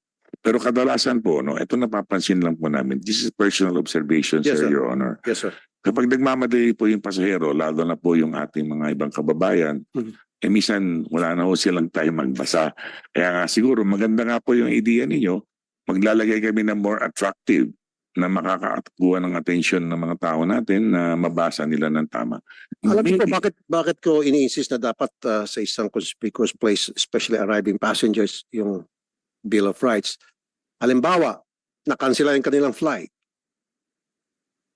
Speaker 2: Pero kadalasan po, no, ito napapansin lang po namin, this is personal observation,
Speaker 1: Yes,
Speaker 2: sir,
Speaker 1: sir.
Speaker 2: Your Honor.
Speaker 1: Yes, sir.
Speaker 2: Kapag nagmamadali po yung pasahero, lalo na po yung ating mga ibang kababayan, minsan wala na po silang time magbasa. Kaya nga siguro maganda nga po yung idea ninyo, maglalagay kami ng more attractive na makakakuha ng attention ng mga tao natin na mabasa nila ng tama.
Speaker 1: Alam niyo po,
Speaker 2: Maybe-
Speaker 1: bakit ko ini-insist na dapat sa isang conspicuous place, especially arriving passengers, yung Bill of Rights. Halimbawa, nakansela yung kanilang flight.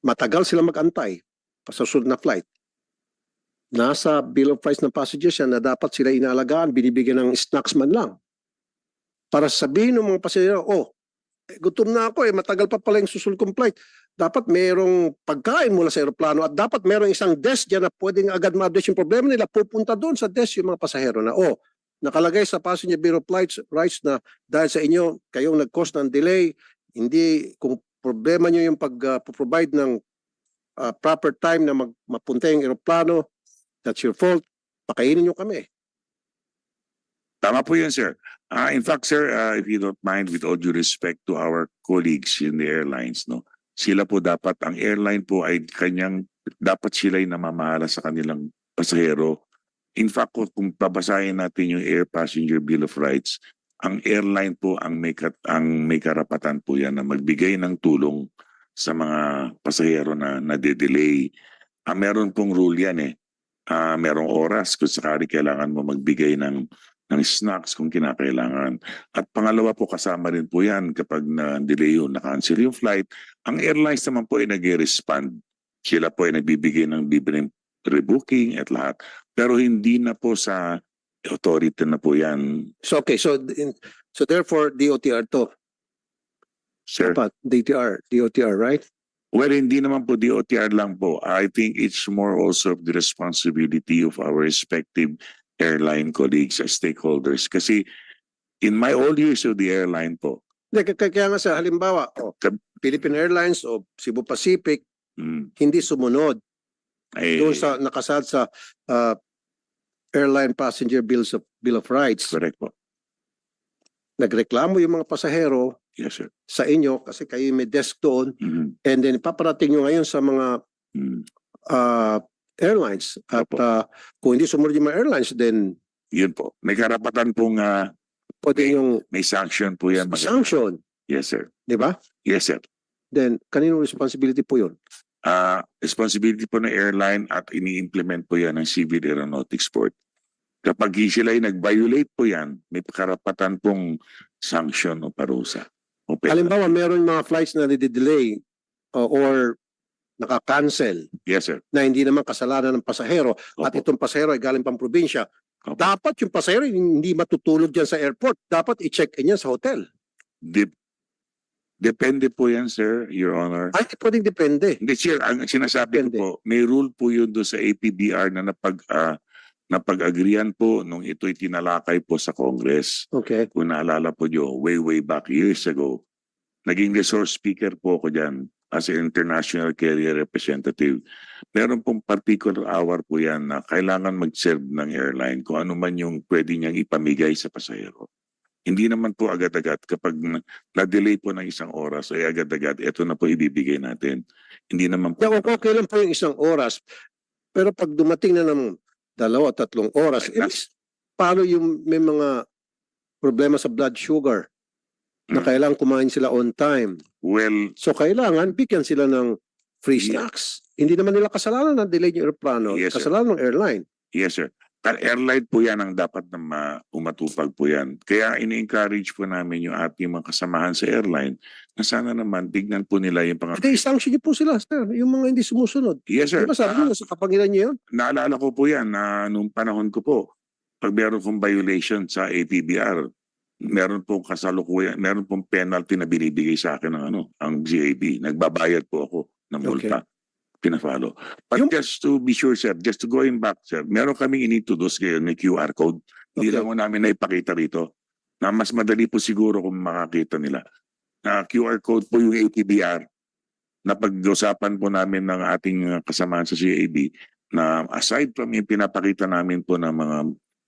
Speaker 1: Matagal sila mag-antay sa susunod na flight. Nasa Bill of Rights ng passengers yan na dapat sila inaalagaan, binibigyan ng snacks man lang. Para sabihin ng mga pasahero, gutom na ako matagal pa pala yung susunod kong flight. Dapat mayroong pagkain mula sa aeroplano at dapat mayroong isang desk dyan na pwedeng agad ma-address yung problema nila. Pupunta doon sa desk yung mga pasahero na, nakalagay sa Passenger Bill of Rights na dahil sa inyo, kayong nag-cause ng delay, hindi, kung problema nyo yung pag-provide ng proper time na mapunta yung aeroplano, that's your fault, pakainin nyo kami.
Speaker 2: Tama po yun, sir. In fact, sir, if you don't mind, with all due respect to our colleagues in the airlines, no, sila po dapat, ang airline po ay dapat sila ay namamahala sa kanilang pasahero. In fact, kung babasahin natin yung Air Passenger Bill of Rights, ang airline po ang may karapatan po yan na magbigay ng tulong sa mga pasahero na nade-delay. Meron pong rule yan merong oras kung sakali kailangan mo magbigay ng snacks kung kinakailangan. At pangalawa po, kasama rin po yan kapag na-delay yun, na-cancel yung flight. Ang airlines naman po ay nag-respond. Sila po ay nagbibigay ng libreng rebooking at lahat. Pero hindi na po sa authority na po yan.
Speaker 1: So therefore, DOTR to.
Speaker 2: Sir,
Speaker 1: Dapat, DOTR, right?
Speaker 2: well, hindi naman po DOTR lang po. I think it's more also of the responsibility of our respective airline colleagues as stakeholders. Kasi in my old years of the airline po,
Speaker 1: Kaya nga sa halimbawa, Philippine Airlines o Cebu Pacific, hindi sumunod doon sa nakasad sa Airline Passenger Bill of Rights.
Speaker 2: correct po.
Speaker 1: Nagreklamo yung mga pasahero
Speaker 2: Yes, sir.
Speaker 1: sa inyo kasi kayo may desk doon
Speaker 2: Mhm.
Speaker 1: and then paparating nyo ngayon sa mga
Speaker 2: Mhm.
Speaker 1: airlines. At
Speaker 2: Opo.
Speaker 1: kung hindi sumunod yung mga airlines, then
Speaker 2: Yun po. May karapatan pong
Speaker 1: pwede yung
Speaker 2: may sanction po yan.
Speaker 1: sanction.
Speaker 2: Yes, sir.
Speaker 1: Di ba?
Speaker 2: Yes, sir.
Speaker 1: Then, kanino responsibility po yun?
Speaker 2: Responsibility po ng airline at ini-implement po yan ng Civil Aeronautics Board. Kapag sila ay nag-violate po yan, may karapatan pong sanction o parusa. O pera.
Speaker 1: Halimbawa, meron mga flights na nade-delay or naka-cancel
Speaker 2: Yes, sir.
Speaker 1: na hindi naman kasalanan ng pasahero at
Speaker 2: Opo.
Speaker 1: itong pasahero ay galing pang probinsya.
Speaker 2: Opo.
Speaker 1: Dapat yung pasahero hindi matutulog dyan sa airport. Dapat i-check-in yan sa hotel.
Speaker 2: Depende po yan, sir, Your Honor.
Speaker 1: Ay, pwedeng depende.
Speaker 2: Hindi, sir, ang sinasabi
Speaker 1: Depende.
Speaker 2: ko po, may rule po yun doon sa APBR na napag-agrihan po nung ito'y tinalakay po sa Congress.
Speaker 1: Okay.
Speaker 2: Kung naalala po nyo, way back years ago, naging resource speaker po ako dyan as an international carrier representative. Meron pong particular hour po yan na kailangan mag-serve ng airline kung ano man yung pwede niyang ipamigay sa pasahero. Hindi naman po agad-agad kapag na-delay po ng isang oras ay agad-agad, ito na po ibibigay natin. Hindi naman po.
Speaker 1: Yeah, okay lang po yung isang oras. Pero pag dumating na ng 2-3 oras, paano yung may mga problema sa blood sugar na kailangan kumain sila on time?
Speaker 2: Well,
Speaker 1: So kailangan bigyan sila ng free
Speaker 2: Yeah.
Speaker 1: snacks. Hindi naman nila kasalanan na delay yung aeroplano.
Speaker 2: Yes, sir.
Speaker 1: Kasalanan ng airline.
Speaker 2: yes sir. Airline po yan ang dapat na umatupag po yan. Kaya ini-encourage po namin yung ating mga kasamahan sa airline na sana naman tignan po nila yung
Speaker 1: Hindi, sanction niyo po sila, sir. Yung mga hindi sumusunod.
Speaker 2: Yes sir.
Speaker 1: Diba sabi niyo, sa kapangyarihan niyo yun?
Speaker 2: Naalala ko po yan na nung panahon ko po, pag meron pong violation sa APBR, meron pong kasalukuyan, meron pong penalty na binibigay sa akin ng ang GAB. Nagbabayad po ako ng multa. Pina-follow. But just to be sure, sir, just to going back, sir, meron kaming introduce ngayon, may QR code. Hindi
Speaker 1: Okay.
Speaker 2: lang ko namin na ipakita rito. Na mas madali po siguro kung makakita nila. Na QR code po yung APBR na pag-usapan po namin ng ating kasamahan sa CAB na aside from yung pinapakita namin po ng mga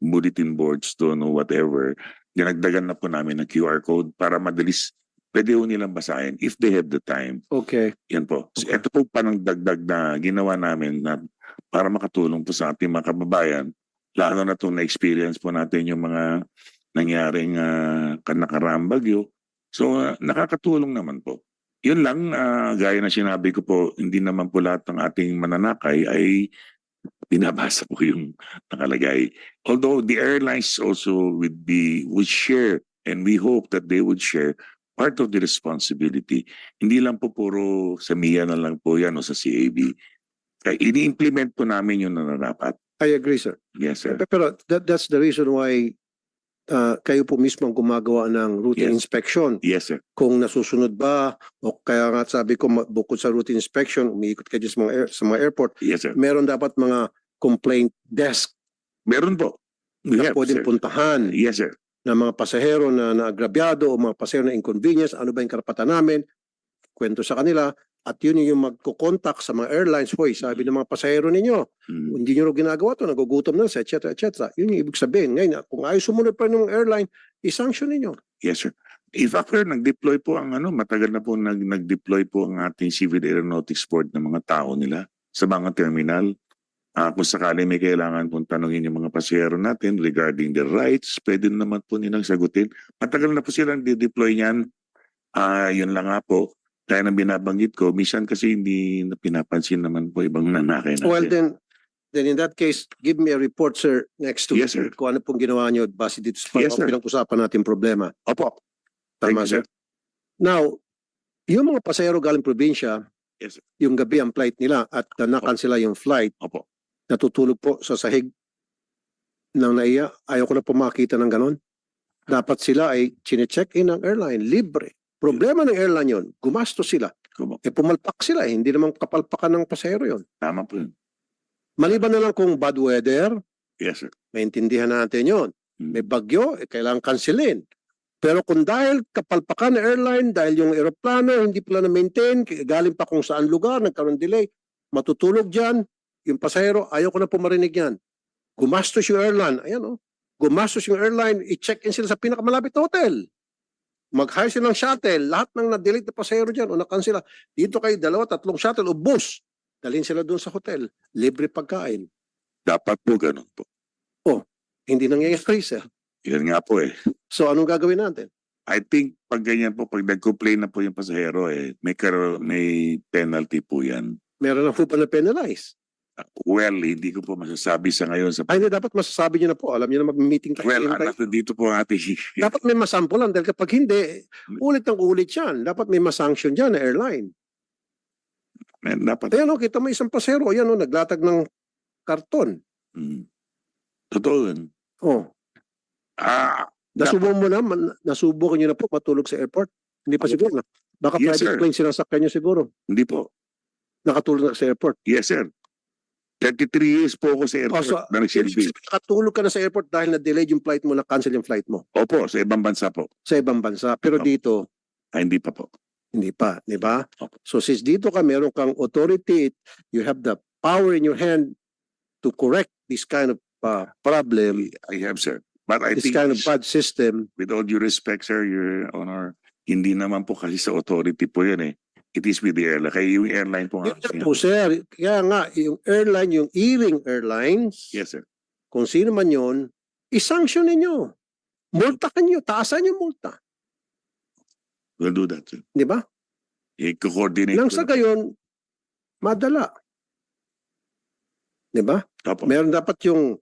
Speaker 2: bulletin boards to no whatever, dinagdagan na po namin ng QR code para madalis pwede po nilang basahin if they have the time.
Speaker 1: Okay.
Speaker 2: Yan po. So,
Speaker 1: Okay.
Speaker 2: ito po parang dagdag na ginawa namin na para makatulong po sa ating mga kababayan, lalo na itong na-experience po natin yung mga nangyaring nakaraang bagyo. So, nakakatulong naman po. Yun lang, gaya na sinabi ko po, hindi naman po lahat ng ating mananakay ay binabasa po yung nakalagay. Although the airlines also would share, and we hope that they would share part of the responsibility. Hindi lang po puro sa MIA na lang po yan o sa CAB. Kaya ini-implement po namin yung nararapat.
Speaker 1: I agree, sir.
Speaker 2: Yes, sir.
Speaker 1: Pero that's the reason why kayo po mismo ang gumagawa ng routine
Speaker 2: Yes.
Speaker 1: inspection.
Speaker 2: Yes, sir.
Speaker 1: Kung nasusunod ba, o kaya nga sabi ko, bukod sa routine inspection, umiikot kayo sa mga airport,
Speaker 2: Yes, sir.
Speaker 1: meron dapat mga complaint desk
Speaker 2: Meron po. We
Speaker 1: na
Speaker 2: have,
Speaker 1: pwedeng
Speaker 2: sir.
Speaker 1: puntahan
Speaker 2: Yes, sir.
Speaker 1: ng mga pasahero na naagrabyado o mga pasahero na inconvenience, ano ba yung karapatan namin, kwento sa kanila, at yun yung magkukontak sa mga airlines, hoy, sabi ng mga pasahero ninyo,
Speaker 2: Mm.
Speaker 1: hindi nyo rin ginagawa to, nagugutom na, etc. etc. Yun yung ibig sabihin. Ngayon, kung ayaw sumunod pa ng airline, i-sanction ninyo.
Speaker 2: Yes, sir. In fact, sir, nag-deploy po ang matagal na po nag-deploy po ang ating Civil Aeronautics Board ng mga tao nila sa mga terminal. Kung sakali may kailangan pong tanongin yung mga pasahero natin regarding their rights, pwede naman po nilang sagutin. Matagal na po silang di-deploy niyan. Yun lang nga po. Kaya na binabanggit ko, minsan kasi hindi na pinapansin naman po ibang nanakay natin.
Speaker 1: Well, then in that case, give me a report, sir, next week.
Speaker 2: Yes, sir.
Speaker 1: Kung ano pong ginawa nyo base dito sa
Speaker 2: Yes, sir.
Speaker 1: pinag-usapan natin problema.
Speaker 2: Opo. Thank
Speaker 1: Tama,
Speaker 2: you, sir.
Speaker 1: sir. Now, yung mga pasahero galing probinsya,
Speaker 2: Yes, sir.
Speaker 1: yung gabi ang flight nila at na-cancela yung flight,
Speaker 2: Opo.
Speaker 1: natutulog po sa sahig ng NAIA, ayaw ko na po makita ng ganon. Dapat sila ay chine-check in ng airline, libre. Problema ng airline yon, gumastos sila.
Speaker 2: Opo.
Speaker 1: Pumalpak sila, hindi naman kapalpakan ng pasahero yon.
Speaker 2: Tama po yun.
Speaker 1: Maliban na lang kung bad weather,
Speaker 2: Yes, sir.
Speaker 1: maintindihan natin yon. May bagyo, kailangan kansilin. Pero kung dahil kapalpakan ng airline, dahil yung aeroplano hindi pala na-maintain, galing pa kung saan lugar, nagkaroon delay, matutulog dyan, yung pasahero, ayaw ko na po marinig yan. Gumastos yung airline, ayan o, gumastos yung airline, i-check in sila sa pinakamalapit na hotel. Mag-hire sila ng shuttle, lahat ng na-delete na pasahero dyan o na-cancela, dito kayo 2-3 shuttle o bus, dalhin sila doon sa hotel, libre pagkain.
Speaker 2: Dapat po ganun po.
Speaker 1: Hindi nangyayari, sir.
Speaker 2: Yan nga po eh.
Speaker 1: So anong gagawin natin?
Speaker 2: I think pag ganyan po, pag nag-complain na po yung pasahero may penalty po yan.
Speaker 1: Meron na po pa na penalize.
Speaker 2: Well, hindi ko po masasabi sa ngayon sa
Speaker 1: Ay, hindi, dapat masasabi nyo na po. Alam nyo na mag-meeting tayo.
Speaker 2: well,
Speaker 1: tayo.
Speaker 2: dito po ang ating
Speaker 1: Dapat may masampulan dahil kapag hindi, ulit ng ulit yan. Dapat may masanction dyan na airline.
Speaker 2: dapat
Speaker 1: Ayan o, kita mo isang pasero, ayan o, naglatag ng karton.
Speaker 2: totoo yun.
Speaker 1: Oh, nasubukan mo na, nasubukan nyo na po matulog sa airport. Hindi pa siguro na. Baka
Speaker 2: Yes,
Speaker 1: private
Speaker 2: sir.
Speaker 1: plane sinasakyan nyo siguro.
Speaker 2: Hindi po.
Speaker 1: Nakatulog na sa airport.
Speaker 2: Yes, sir. 33 years po ako sa
Speaker 1: Oh,
Speaker 2: airport
Speaker 1: so,
Speaker 2: na nagsilbi.
Speaker 1: nakatulog ka na sa airport dahil na-delayed yung flight mo, na-cancel yung flight mo
Speaker 2: Opo, sa ibang bansa po.
Speaker 1: sa ibang bansa. Pero
Speaker 2: Opo.
Speaker 1: dito,
Speaker 2: Hindi pa po.
Speaker 1: hindi pa, di ba?
Speaker 2: Opo.
Speaker 1: So since dito ka, meron kang authority, you have the power in your hand to correct this kind of problem,
Speaker 2: I have, sir. But I
Speaker 1: this
Speaker 2: think,
Speaker 1: kind of bad system.
Speaker 2: with all due respect, sir, Your Honor, hindi naman po kasi sa authority po yan eh. It is with the airline. Kaya yung airline po nga.
Speaker 1: Yun na po, sir. Kaya nga, yung airline, yung E-Ring Airlines,
Speaker 2: Yes, sir.
Speaker 1: kung sino man yun, isanction ninyo. Multa kanyo, taasan yung multa.
Speaker 2: We'll do that, sir.
Speaker 1: Di ba?
Speaker 2: I-coordinate.
Speaker 1: Nang
Speaker 2: ko
Speaker 1: sa
Speaker 2: na po.
Speaker 1: gayon, madala. Di ba?
Speaker 2: Opo.
Speaker 1: Meron dapat yung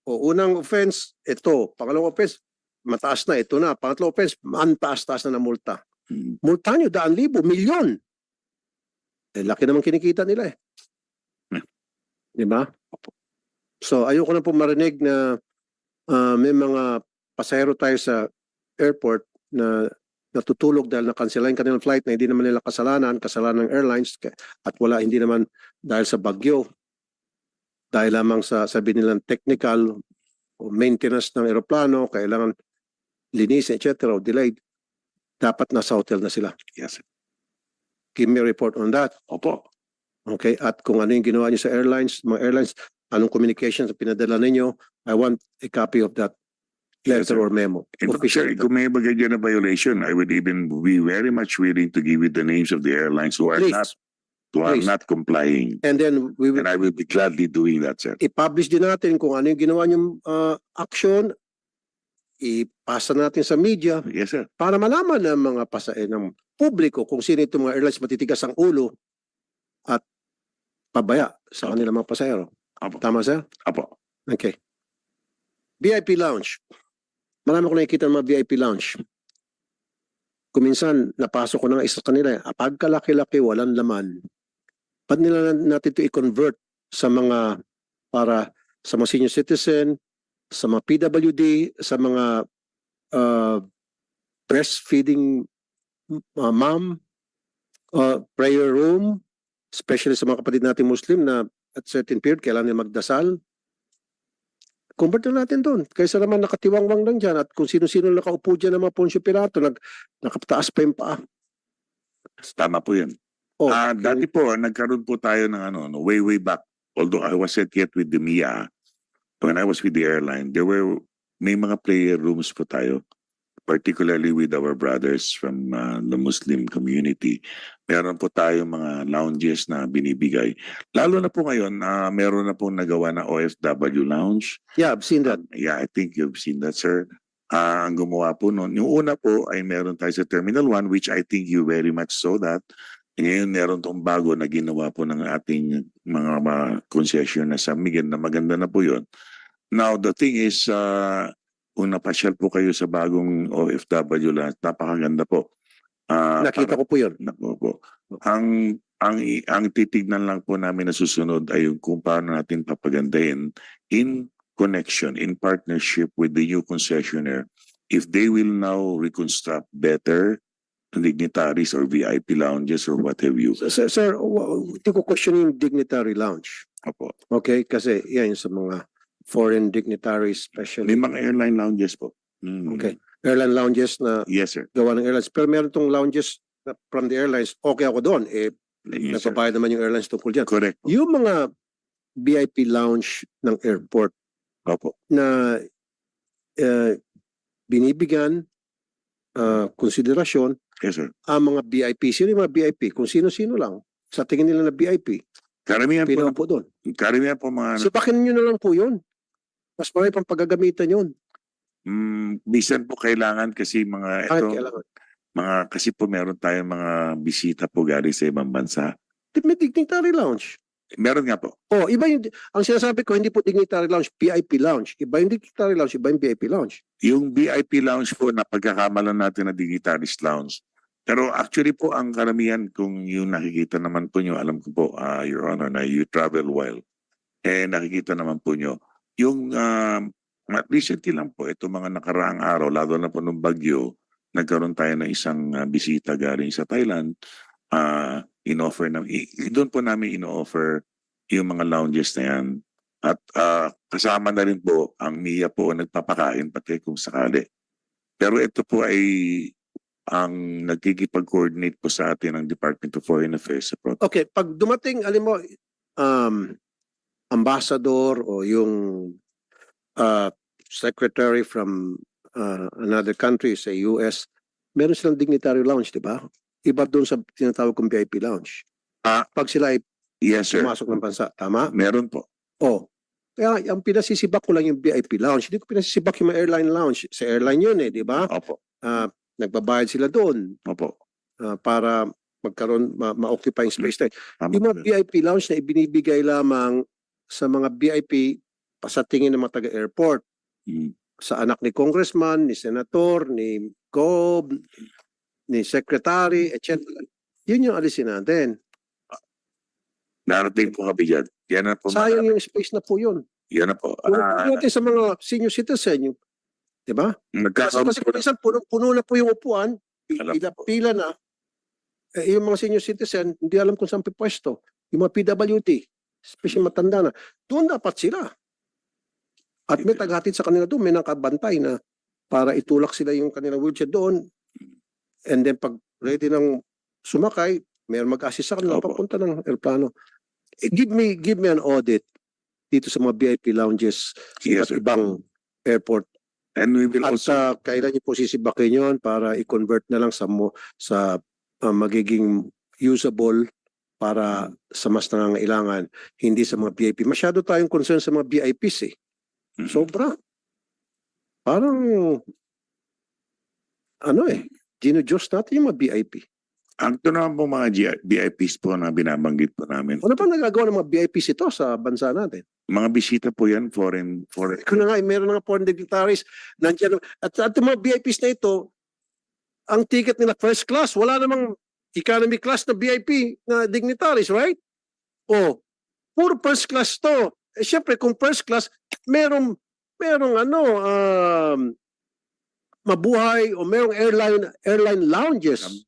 Speaker 1: unang offense, ito. Pangalawang offense, mataas na, ito na. Pangatlong offense, taas na ng multa.
Speaker 2: Hmm.
Speaker 1: Multa nyo, 100,000, milyon. Eh, laki naman kinikita nila eh.
Speaker 2: Hmm.
Speaker 1: Di ba? So, ayoko na po marinig na may mga pasahero tayo sa airport na natutulog dahil na-cancelain kanilang flight na hindi naman nila kasalanan ng airlines at hindi naman dahil sa bagyo. Dahil lamang sa sabi nilang technical o maintenance ng eroplano, kailangan linisin, etc. o delayed. Dapat nasa hotel na sila.
Speaker 2: Yes, sir.
Speaker 1: Give me a report on that.
Speaker 2: Opo.
Speaker 1: Okay? At kung ano yung ginawa niyo sa airlines, mga airlines, anong communications na pinadala ninyo, I want a copy of that
Speaker 2: Yes,
Speaker 1: letter
Speaker 2: sir.
Speaker 1: or memo.
Speaker 2: And sir,
Speaker 1: Official.
Speaker 2: kung may bagay dyan na violation, I would even be very much willing to give you the names of the airlines who are
Speaker 1: Please. Please.
Speaker 2: not complying.
Speaker 1: And then we will
Speaker 2: And I will be gladly doing that, sir.
Speaker 1: i-publish din natin kung ano yung ginawa niyong action, ipasa natin sa media
Speaker 2: Yes, sir.
Speaker 1: para malaman ng mga ng publiko kung sino itong mga airlines matitigas ang ulo at pabaya sa kanilang mga pasahero.
Speaker 2: Apo.
Speaker 1: Tama, sir?
Speaker 2: Apo.
Speaker 1: Okay. VIP lounge. Marami ko nakikita ng mga VIP lounge. Kuminsan, napasok ko na nga isa kanila. Pagkalaki-laki, walang laman. Ba't nila natin ito i-convert sa mga sa mga senior citizen, sa mga PWD, sa mga breastfeeding mom, prayer room, especially sa mga kapatid nating Muslim na at certain period kailangan nila magdasal. Convert na natin doon. Kaysa naman nakatiwangwang lang dyan at kung sino-sino nakaupo dyan ng mga Poncio Pilato, nakapataas pa yung paa.
Speaker 2: Tama po yun.
Speaker 1: Oh,
Speaker 2: Dati po, nagkaroon po tayo ng way back. Although I wasn't yet with the MIA, when I was with the airline, may mga prayer rooms po tayo, particularly with our brothers from the Muslim community. Meron po tayo mga lounges na binibigay. Lalo na po ngayon, meron na po nagawa na OFW lounge.
Speaker 1: yeah, I've seen that.
Speaker 2: Yeah, I think you've seen that, sir. Ang gumawa po noon, yung una po ay meron tayo sa Terminal 1, which I think you very much saw that. Ngayon meron tong bago na ginawa po ng ating mga concession na San Miguel na maganda na po yun. Now, the thing is, kung napasyal po kayo sa bagong OFW lang, napakaganda po.
Speaker 1: Nakita ko po yun.
Speaker 2: Nako po. Ang titignan lang po namin na susunod ay yung kung paano natin papagandahin in connection, in partnership with the new concessionaire. If they will now reconstruct better dignitaries or VIP lounges or what have you.
Speaker 1: Sir, hindi ko question yung dignitary lounge.
Speaker 2: Opo.
Speaker 1: Okay? Kasi yan sa mga foreign dignitaries, especially.
Speaker 2: May mga airline lounges po. Mm.
Speaker 1: Okay. Airline lounges na
Speaker 2: Yes, sir.
Speaker 1: gawa ng airlines. Pero meron tong lounges from the airlines. Okay ako doon.
Speaker 2: Yes, sir.
Speaker 1: Nagpabayad naman yung airlines tungkol dyan.
Speaker 2: Correct.
Speaker 1: Yung mga VIP lounge ng airport
Speaker 2: Opo.
Speaker 1: na binibigyan konsiderasyon
Speaker 2: Yes, sir.
Speaker 1: ang mga VIP. Sino yung mga VIP? Kung sino-sino lang. Sa tingin nila na VIP.
Speaker 2: Karamihan po,
Speaker 1: Pinaupo doon.
Speaker 2: karamihan po mga,
Speaker 1: So bakit nyo na lang po yun? Mas marami pang paggagamitan yun.
Speaker 2: bisan po kailangan kasi mga
Speaker 1: Bakit
Speaker 2: ito,
Speaker 1: kailangan?
Speaker 2: kasi po meron tayong mga bisita po galing sa ibang bansa.
Speaker 1: May dignitary lounge.
Speaker 2: Meron nga po.
Speaker 1: Oh, iba yung, ang sinasabi ko, hindi po dignitary lounge, VIP lounge. Iba yung dignitary lounge, iba yung VIP lounge.
Speaker 2: Yung VIP lounge po na pagkakamalan natin na dignitaries lounge. Pero actually po ang karamihan kung yung nakikita naman po nyo, alam ko po, Your Honor, na you travel well. Nakikita naman po nyo. Yung at recently lang po, ito mga nakaraang araw, lalo na po nung bagyo, nagkaroon tayo ng isang bisita galing sa Thailand. Doon po namin in-offer yung mga lounges na yan. At kasama na rin po ang MIA po nagpapakain pati kung sakali. Pero ito po ay ang nagkikipag-coordinate po sa atin ng Department of Foreign Affairs sa protocol.
Speaker 1: Okay, pag dumating, alam mo, ambassador o yung secretary from another country, sa US, meron silang dignitary lounge, di ba? Iba doon sa tinatawag kong VIP lounge. Pag sila ay
Speaker 2: Yes, sir.
Speaker 1: pumasok ng bansa, tama?
Speaker 2: Meron po.
Speaker 1: Oh. Kaya ang pinasisibak ko lang yung VIP lounge. Hindi ko pinasisibak yung mga airline lounge. Sa airline yun di ba?
Speaker 2: Opo.
Speaker 1: Nagbabayad sila doon
Speaker 2: Opo.
Speaker 1: para magkaroon, ma-occupy yung space na.
Speaker 2: Tama
Speaker 1: Yung mga
Speaker 2: po.
Speaker 1: VIP lounge na ibinibigay lamang sa mga VIP sa tingin ng mga taga-airport.
Speaker 2: Mm.
Speaker 1: Sa anak ni congressman, ni senator, ni Gob, ni secretary, etc. Yun yung alisin natin.
Speaker 2: Darating po kami dyan. Yan na po.
Speaker 1: Sayang yung space na po yun.
Speaker 2: Yan na po.
Speaker 1: Kung natin sa mga senior citizen, yung, di ba? Kasi kung minsan puno na po yung upuan,
Speaker 2: Alam
Speaker 1: pila na, yung mga senior citizen, hindi alam kung saan pipwesto. Yung mga PWD, especially matanda na, doon dapat sila. At may tagahatid sa kanila doon, may nakabantay na para itulak sila yung kanilang wheelchair doon. And then pag ready ng sumakay, may mag-assist sa kanila
Speaker 2: Opo.
Speaker 1: papunta ng aeroplano. Give me an audit dito sa mga VIP lounges
Speaker 2: Yes,
Speaker 1: at
Speaker 2: sir.
Speaker 1: ibang airport.
Speaker 2: And we will
Speaker 1: At
Speaker 2: also
Speaker 1: kailan niyo po sisibakin yun para i-convert na lang sa magiging usable para sa mas nangangailangan, hindi sa mga VIP. Masyado tayong concern sa mga VIPs Sobra. Parang Gino-Diyos natin yung mga VIP.
Speaker 2: ang ito naman po mga VIPs po na binabanggit po namin.
Speaker 1: Ano pa nagagawa ng mga VIPs ito sa bansa natin?
Speaker 2: Mga bisita po yan, foreign.
Speaker 1: Kung na nga, meron nga foreign dignitaries, nandiyan, at yung mga VIPs na ito, ang ticket nila first class, wala namang economy class na VIP na dignitaries, right? O, puro first class to. Siyempre, kung first class, merong mabuhay o merong airline lounges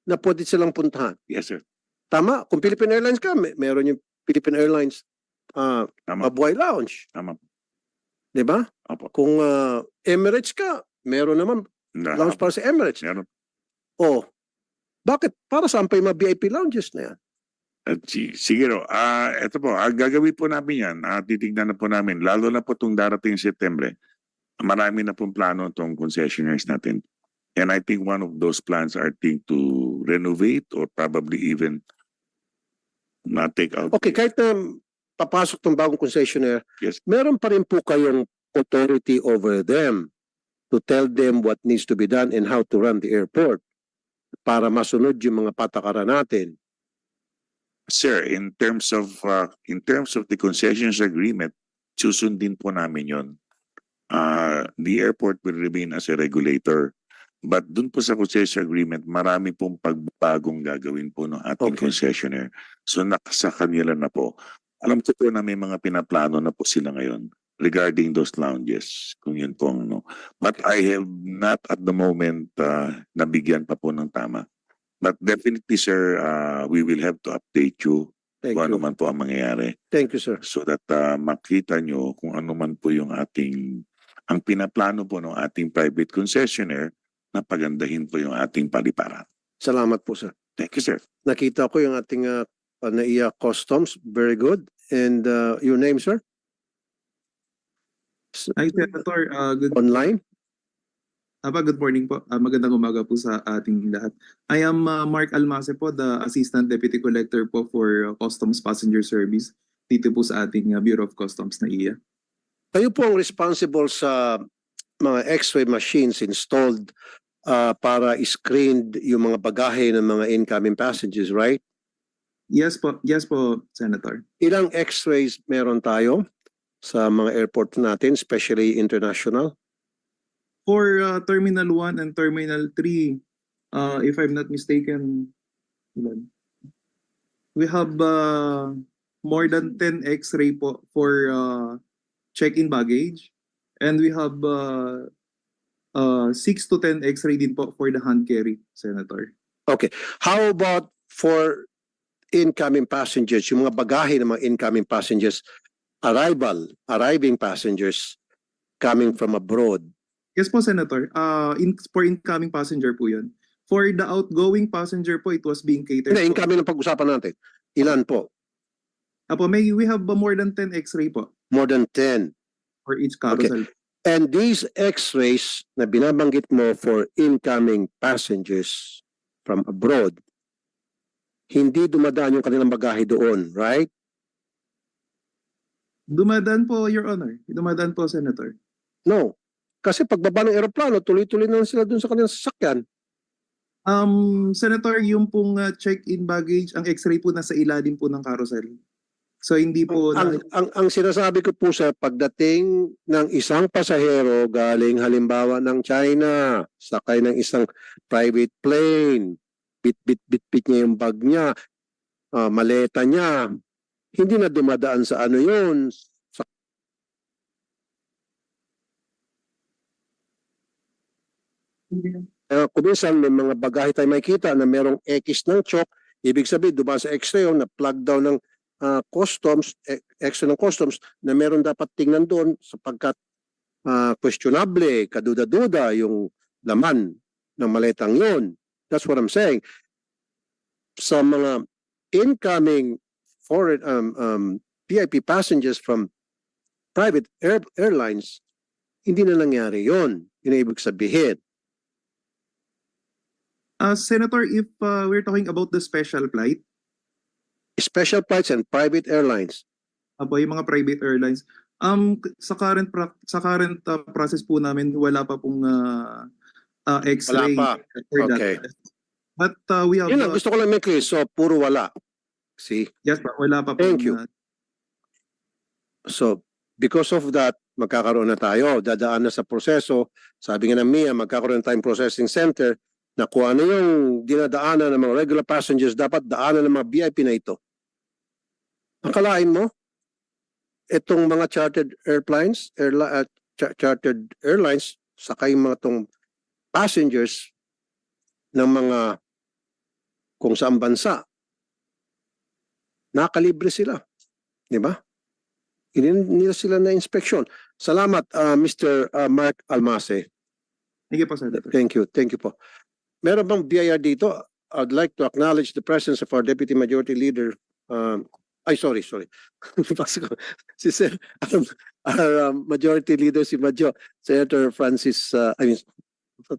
Speaker 1: na pwede silang puntahan.
Speaker 2: Yes, sir.
Speaker 1: Tama? Kung Philippine Airlines ka, meron yung Philippine Airlines
Speaker 2: Tama.
Speaker 1: Mabuhay Lounge.
Speaker 2: Tama.
Speaker 1: Di ba?
Speaker 2: Opo.
Speaker 1: Kung Emirates ka, meron naman lounge para sa Emirates.
Speaker 2: Meron.
Speaker 1: Oh, bakit? Para saan pa yung mga VIP lounges na yan?
Speaker 2: At sige ro, ito po, gagawin po namin yan. Titignan na po namin. Lalo na po itong darating Setyembre. Marami na pong plano itong concessionaires natin. And I think one of those plans are to renovate or probably even not take out.
Speaker 1: Okay, kahit na papasok tong bagong concessionaire,
Speaker 2: Yes.
Speaker 1: meron pa rin po kayong authority over them to tell them what needs to be done and how to run the airport para masunod yung mga patakaran natin.
Speaker 2: Sir, in terms of the concessions agreement, susundin po namin yon. The airport will remain as a regulator. But dun po sa concession agreement, marami pong pagbagong gagawin po ng ating
Speaker 1: Okay.
Speaker 2: concessionaire. So nasa kanila na po. Alam ko po na may mga pinaplano na po sila ngayon regarding those lounges, kung yun po ang But I have not at the moment nabigyan pa po ng tama. But definitely, sir, we will have to update you
Speaker 1: Thank
Speaker 2: kung ano
Speaker 1: you.
Speaker 2: man po ang mangyayari
Speaker 1: Thank you, sir.
Speaker 2: so that makita nyo kung ano man po yung ang pinaplano po ng ating private concessionaire na pagandahin po yung ating paliparan.
Speaker 1: Salamat po, sir.
Speaker 2: Thank you, sir.
Speaker 1: Nakita ko yung ating NAIA Customs. Very good. And your name, sir?
Speaker 5: Hi, Senator.
Speaker 1: Online?
Speaker 5: Good morning po. Magandang umaga po sa ating lahat. I am Mark Almase po, the Assistant Deputy Collector po for Customs Passenger Service dito po sa ating Bureau of Customs na iya.
Speaker 1: Kayo po ang responsible sa mga X-ray machines installed para screened yung mga bagahe ng mga incoming passengers, right?
Speaker 5: Yes po, Senator.
Speaker 1: Ilang X-rays meron tayo sa mga airport natin, especially international?
Speaker 5: For Terminal 1 and Terminal 3, if I'm not mistaken, we have more than 10 X-ray po for check-in baggage. And we have 6 to 10 X-ray din po for the hand carry, Senator.
Speaker 1: How about for incoming passengers, yung mga bagahe ng mga incoming passengers, arriving passengers coming from abroad.
Speaker 5: Yes po, Senator. For incoming passenger po yun. For the outgoing passenger po, it was being catered
Speaker 1: Hindi,
Speaker 5: po.
Speaker 1: incoming ang pag-usapan natin. Ilan po?
Speaker 5: Apo, we have more than 10 X-ray po
Speaker 1: More than 10.
Speaker 5: for each carousel.
Speaker 1: And these x-rays na binabanggit mo for incoming passengers from abroad, hindi dumadaan yung kanilang bagahe doon, right?
Speaker 5: Dumadaan po, Your Honor. Dumadaan po, Senator.
Speaker 1: No. Kasi pagbaba ng eroplano, tuloy-tuloy na sila doon sa kanilang sasakyan.
Speaker 5: Senator, yung pong check-in baggage, ang X-ray po nasa ilalim po ng carousel. So hindi po
Speaker 1: Ang sinasabi ko po sa pagdating ng isang pasahero galing halimbawa ng China, sakay ng isang private plane, bit niya yung bag niya, maleta niya, hindi na dumadaan sa ano yun. Kung minsan may mga bagahe tayo makikita na merong X ng chok, ibig sabihin dumaan sa X-ray yung na-plug down ng customs, X-ray ng customs na meron dapat tingnan doon sapagkat questionable, kaduda-duda yung laman ng maletang yun. That's what I'm saying. Sa mga incoming foreign VIP passengers from private airlines, hindi na nangyari yun. Yun ang ibig sabihin.
Speaker 5: Senator, if we're talking about the special flight,
Speaker 1: Special flights and private airlines.
Speaker 5: apo, yung mga private airlines, sa current process po namin, wala pa pong X-ray.
Speaker 1: Wala pa.
Speaker 5: for that.
Speaker 1: Okay.
Speaker 5: But we have...
Speaker 1: Yun lang, gusto ko lang make clear. So, puro wala. See?
Speaker 5: Yes, pa, wala pa
Speaker 1: Thank
Speaker 5: pong,
Speaker 1: you. So, because of that, magkakaroon na tayo. Dadaan na sa proseso. Sabi nga ng MIA, magkakaroon tayong processing center na kung ano yung dinadaanan ng mga regular passengers, dapat daanan ng mga VIP na ito. Akalain mo, itong mga chartered airlines, chartered airlines, sakay mga tong passengers ng mga kung saan bansa, nakalibre sila. Di ba? Hindi nila sila na inspeksyon. Salamat, Mr. Mark Almase.
Speaker 5: Thank you po, Senator.
Speaker 1: Thank you. Thank you po. Meron bang BIR dito? I'd like to acknowledge the presence of our Deputy Majority Leader. Sorry. Si Sir, our Majority Leader, si Madjo, Senator Francis,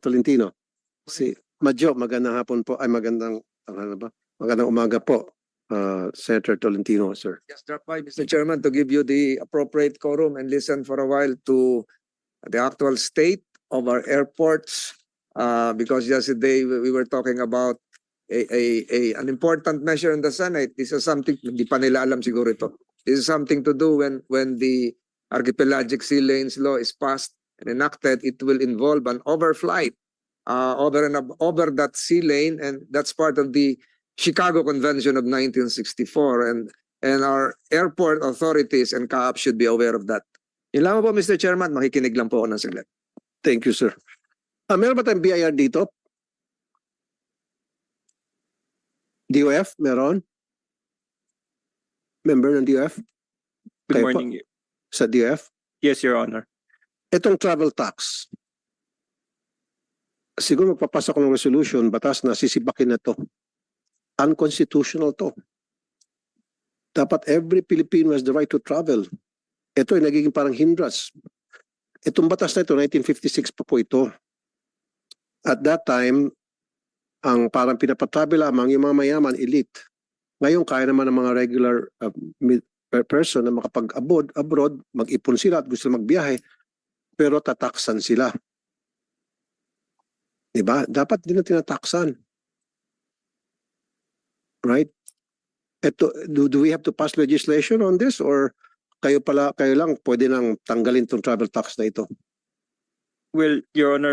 Speaker 1: Tolentino. Si Madjo, magandang hapon po. Magandang umaga po, Senator Tolentino, sir.
Speaker 6: Just drop by, Mr. Chairman, to give you the appropriate quorum and listen for a while to the actual state of our airports. Because yesterday we were talking about an important measure in the Senate. This is something, hindi pa nila alam siguro ito. This is something to do when the Archipelagic Sea Lanes Law is passed and enacted. It will involve an overflight over that sea lane, and that's part of the Chicago Convention of 1964, and our airport authorities and CAAP should be aware of that. Yun lang po, Mr. Chairman, makikinig lang po ako ng saglit.
Speaker 1: Thank you, sir. Meron ba tayong BIR dito? DOF, meron? Member ng DOF?
Speaker 7: Good
Speaker 1: Kayo po?
Speaker 7: morning.
Speaker 1: Sa DOF?
Speaker 7: Yes, Your Honor.
Speaker 1: Itong travel tax, siguro magpapasa ko ng resolution, batas na sisibakin na to. Unconstitutional to. Dapat every Filipino has the right to travel. Ito ay nagiging parang hindrance. Itong batas na ito, 1956 pa po ito. At that time, ang parang pinapatravel lamang yung mga mayaman, elite. Ngayon, kaya naman ng mga regular person na makapag-abroad, mag-ipon sila at gusto magbiyahe, pero tataksan sila. Diba? Dapat din na tinataksan. Right? Ito, do we have to pass legislation on this or kayo lang pwede nang tanggalin tong travel tax na ito?
Speaker 7: Well, Your Honor,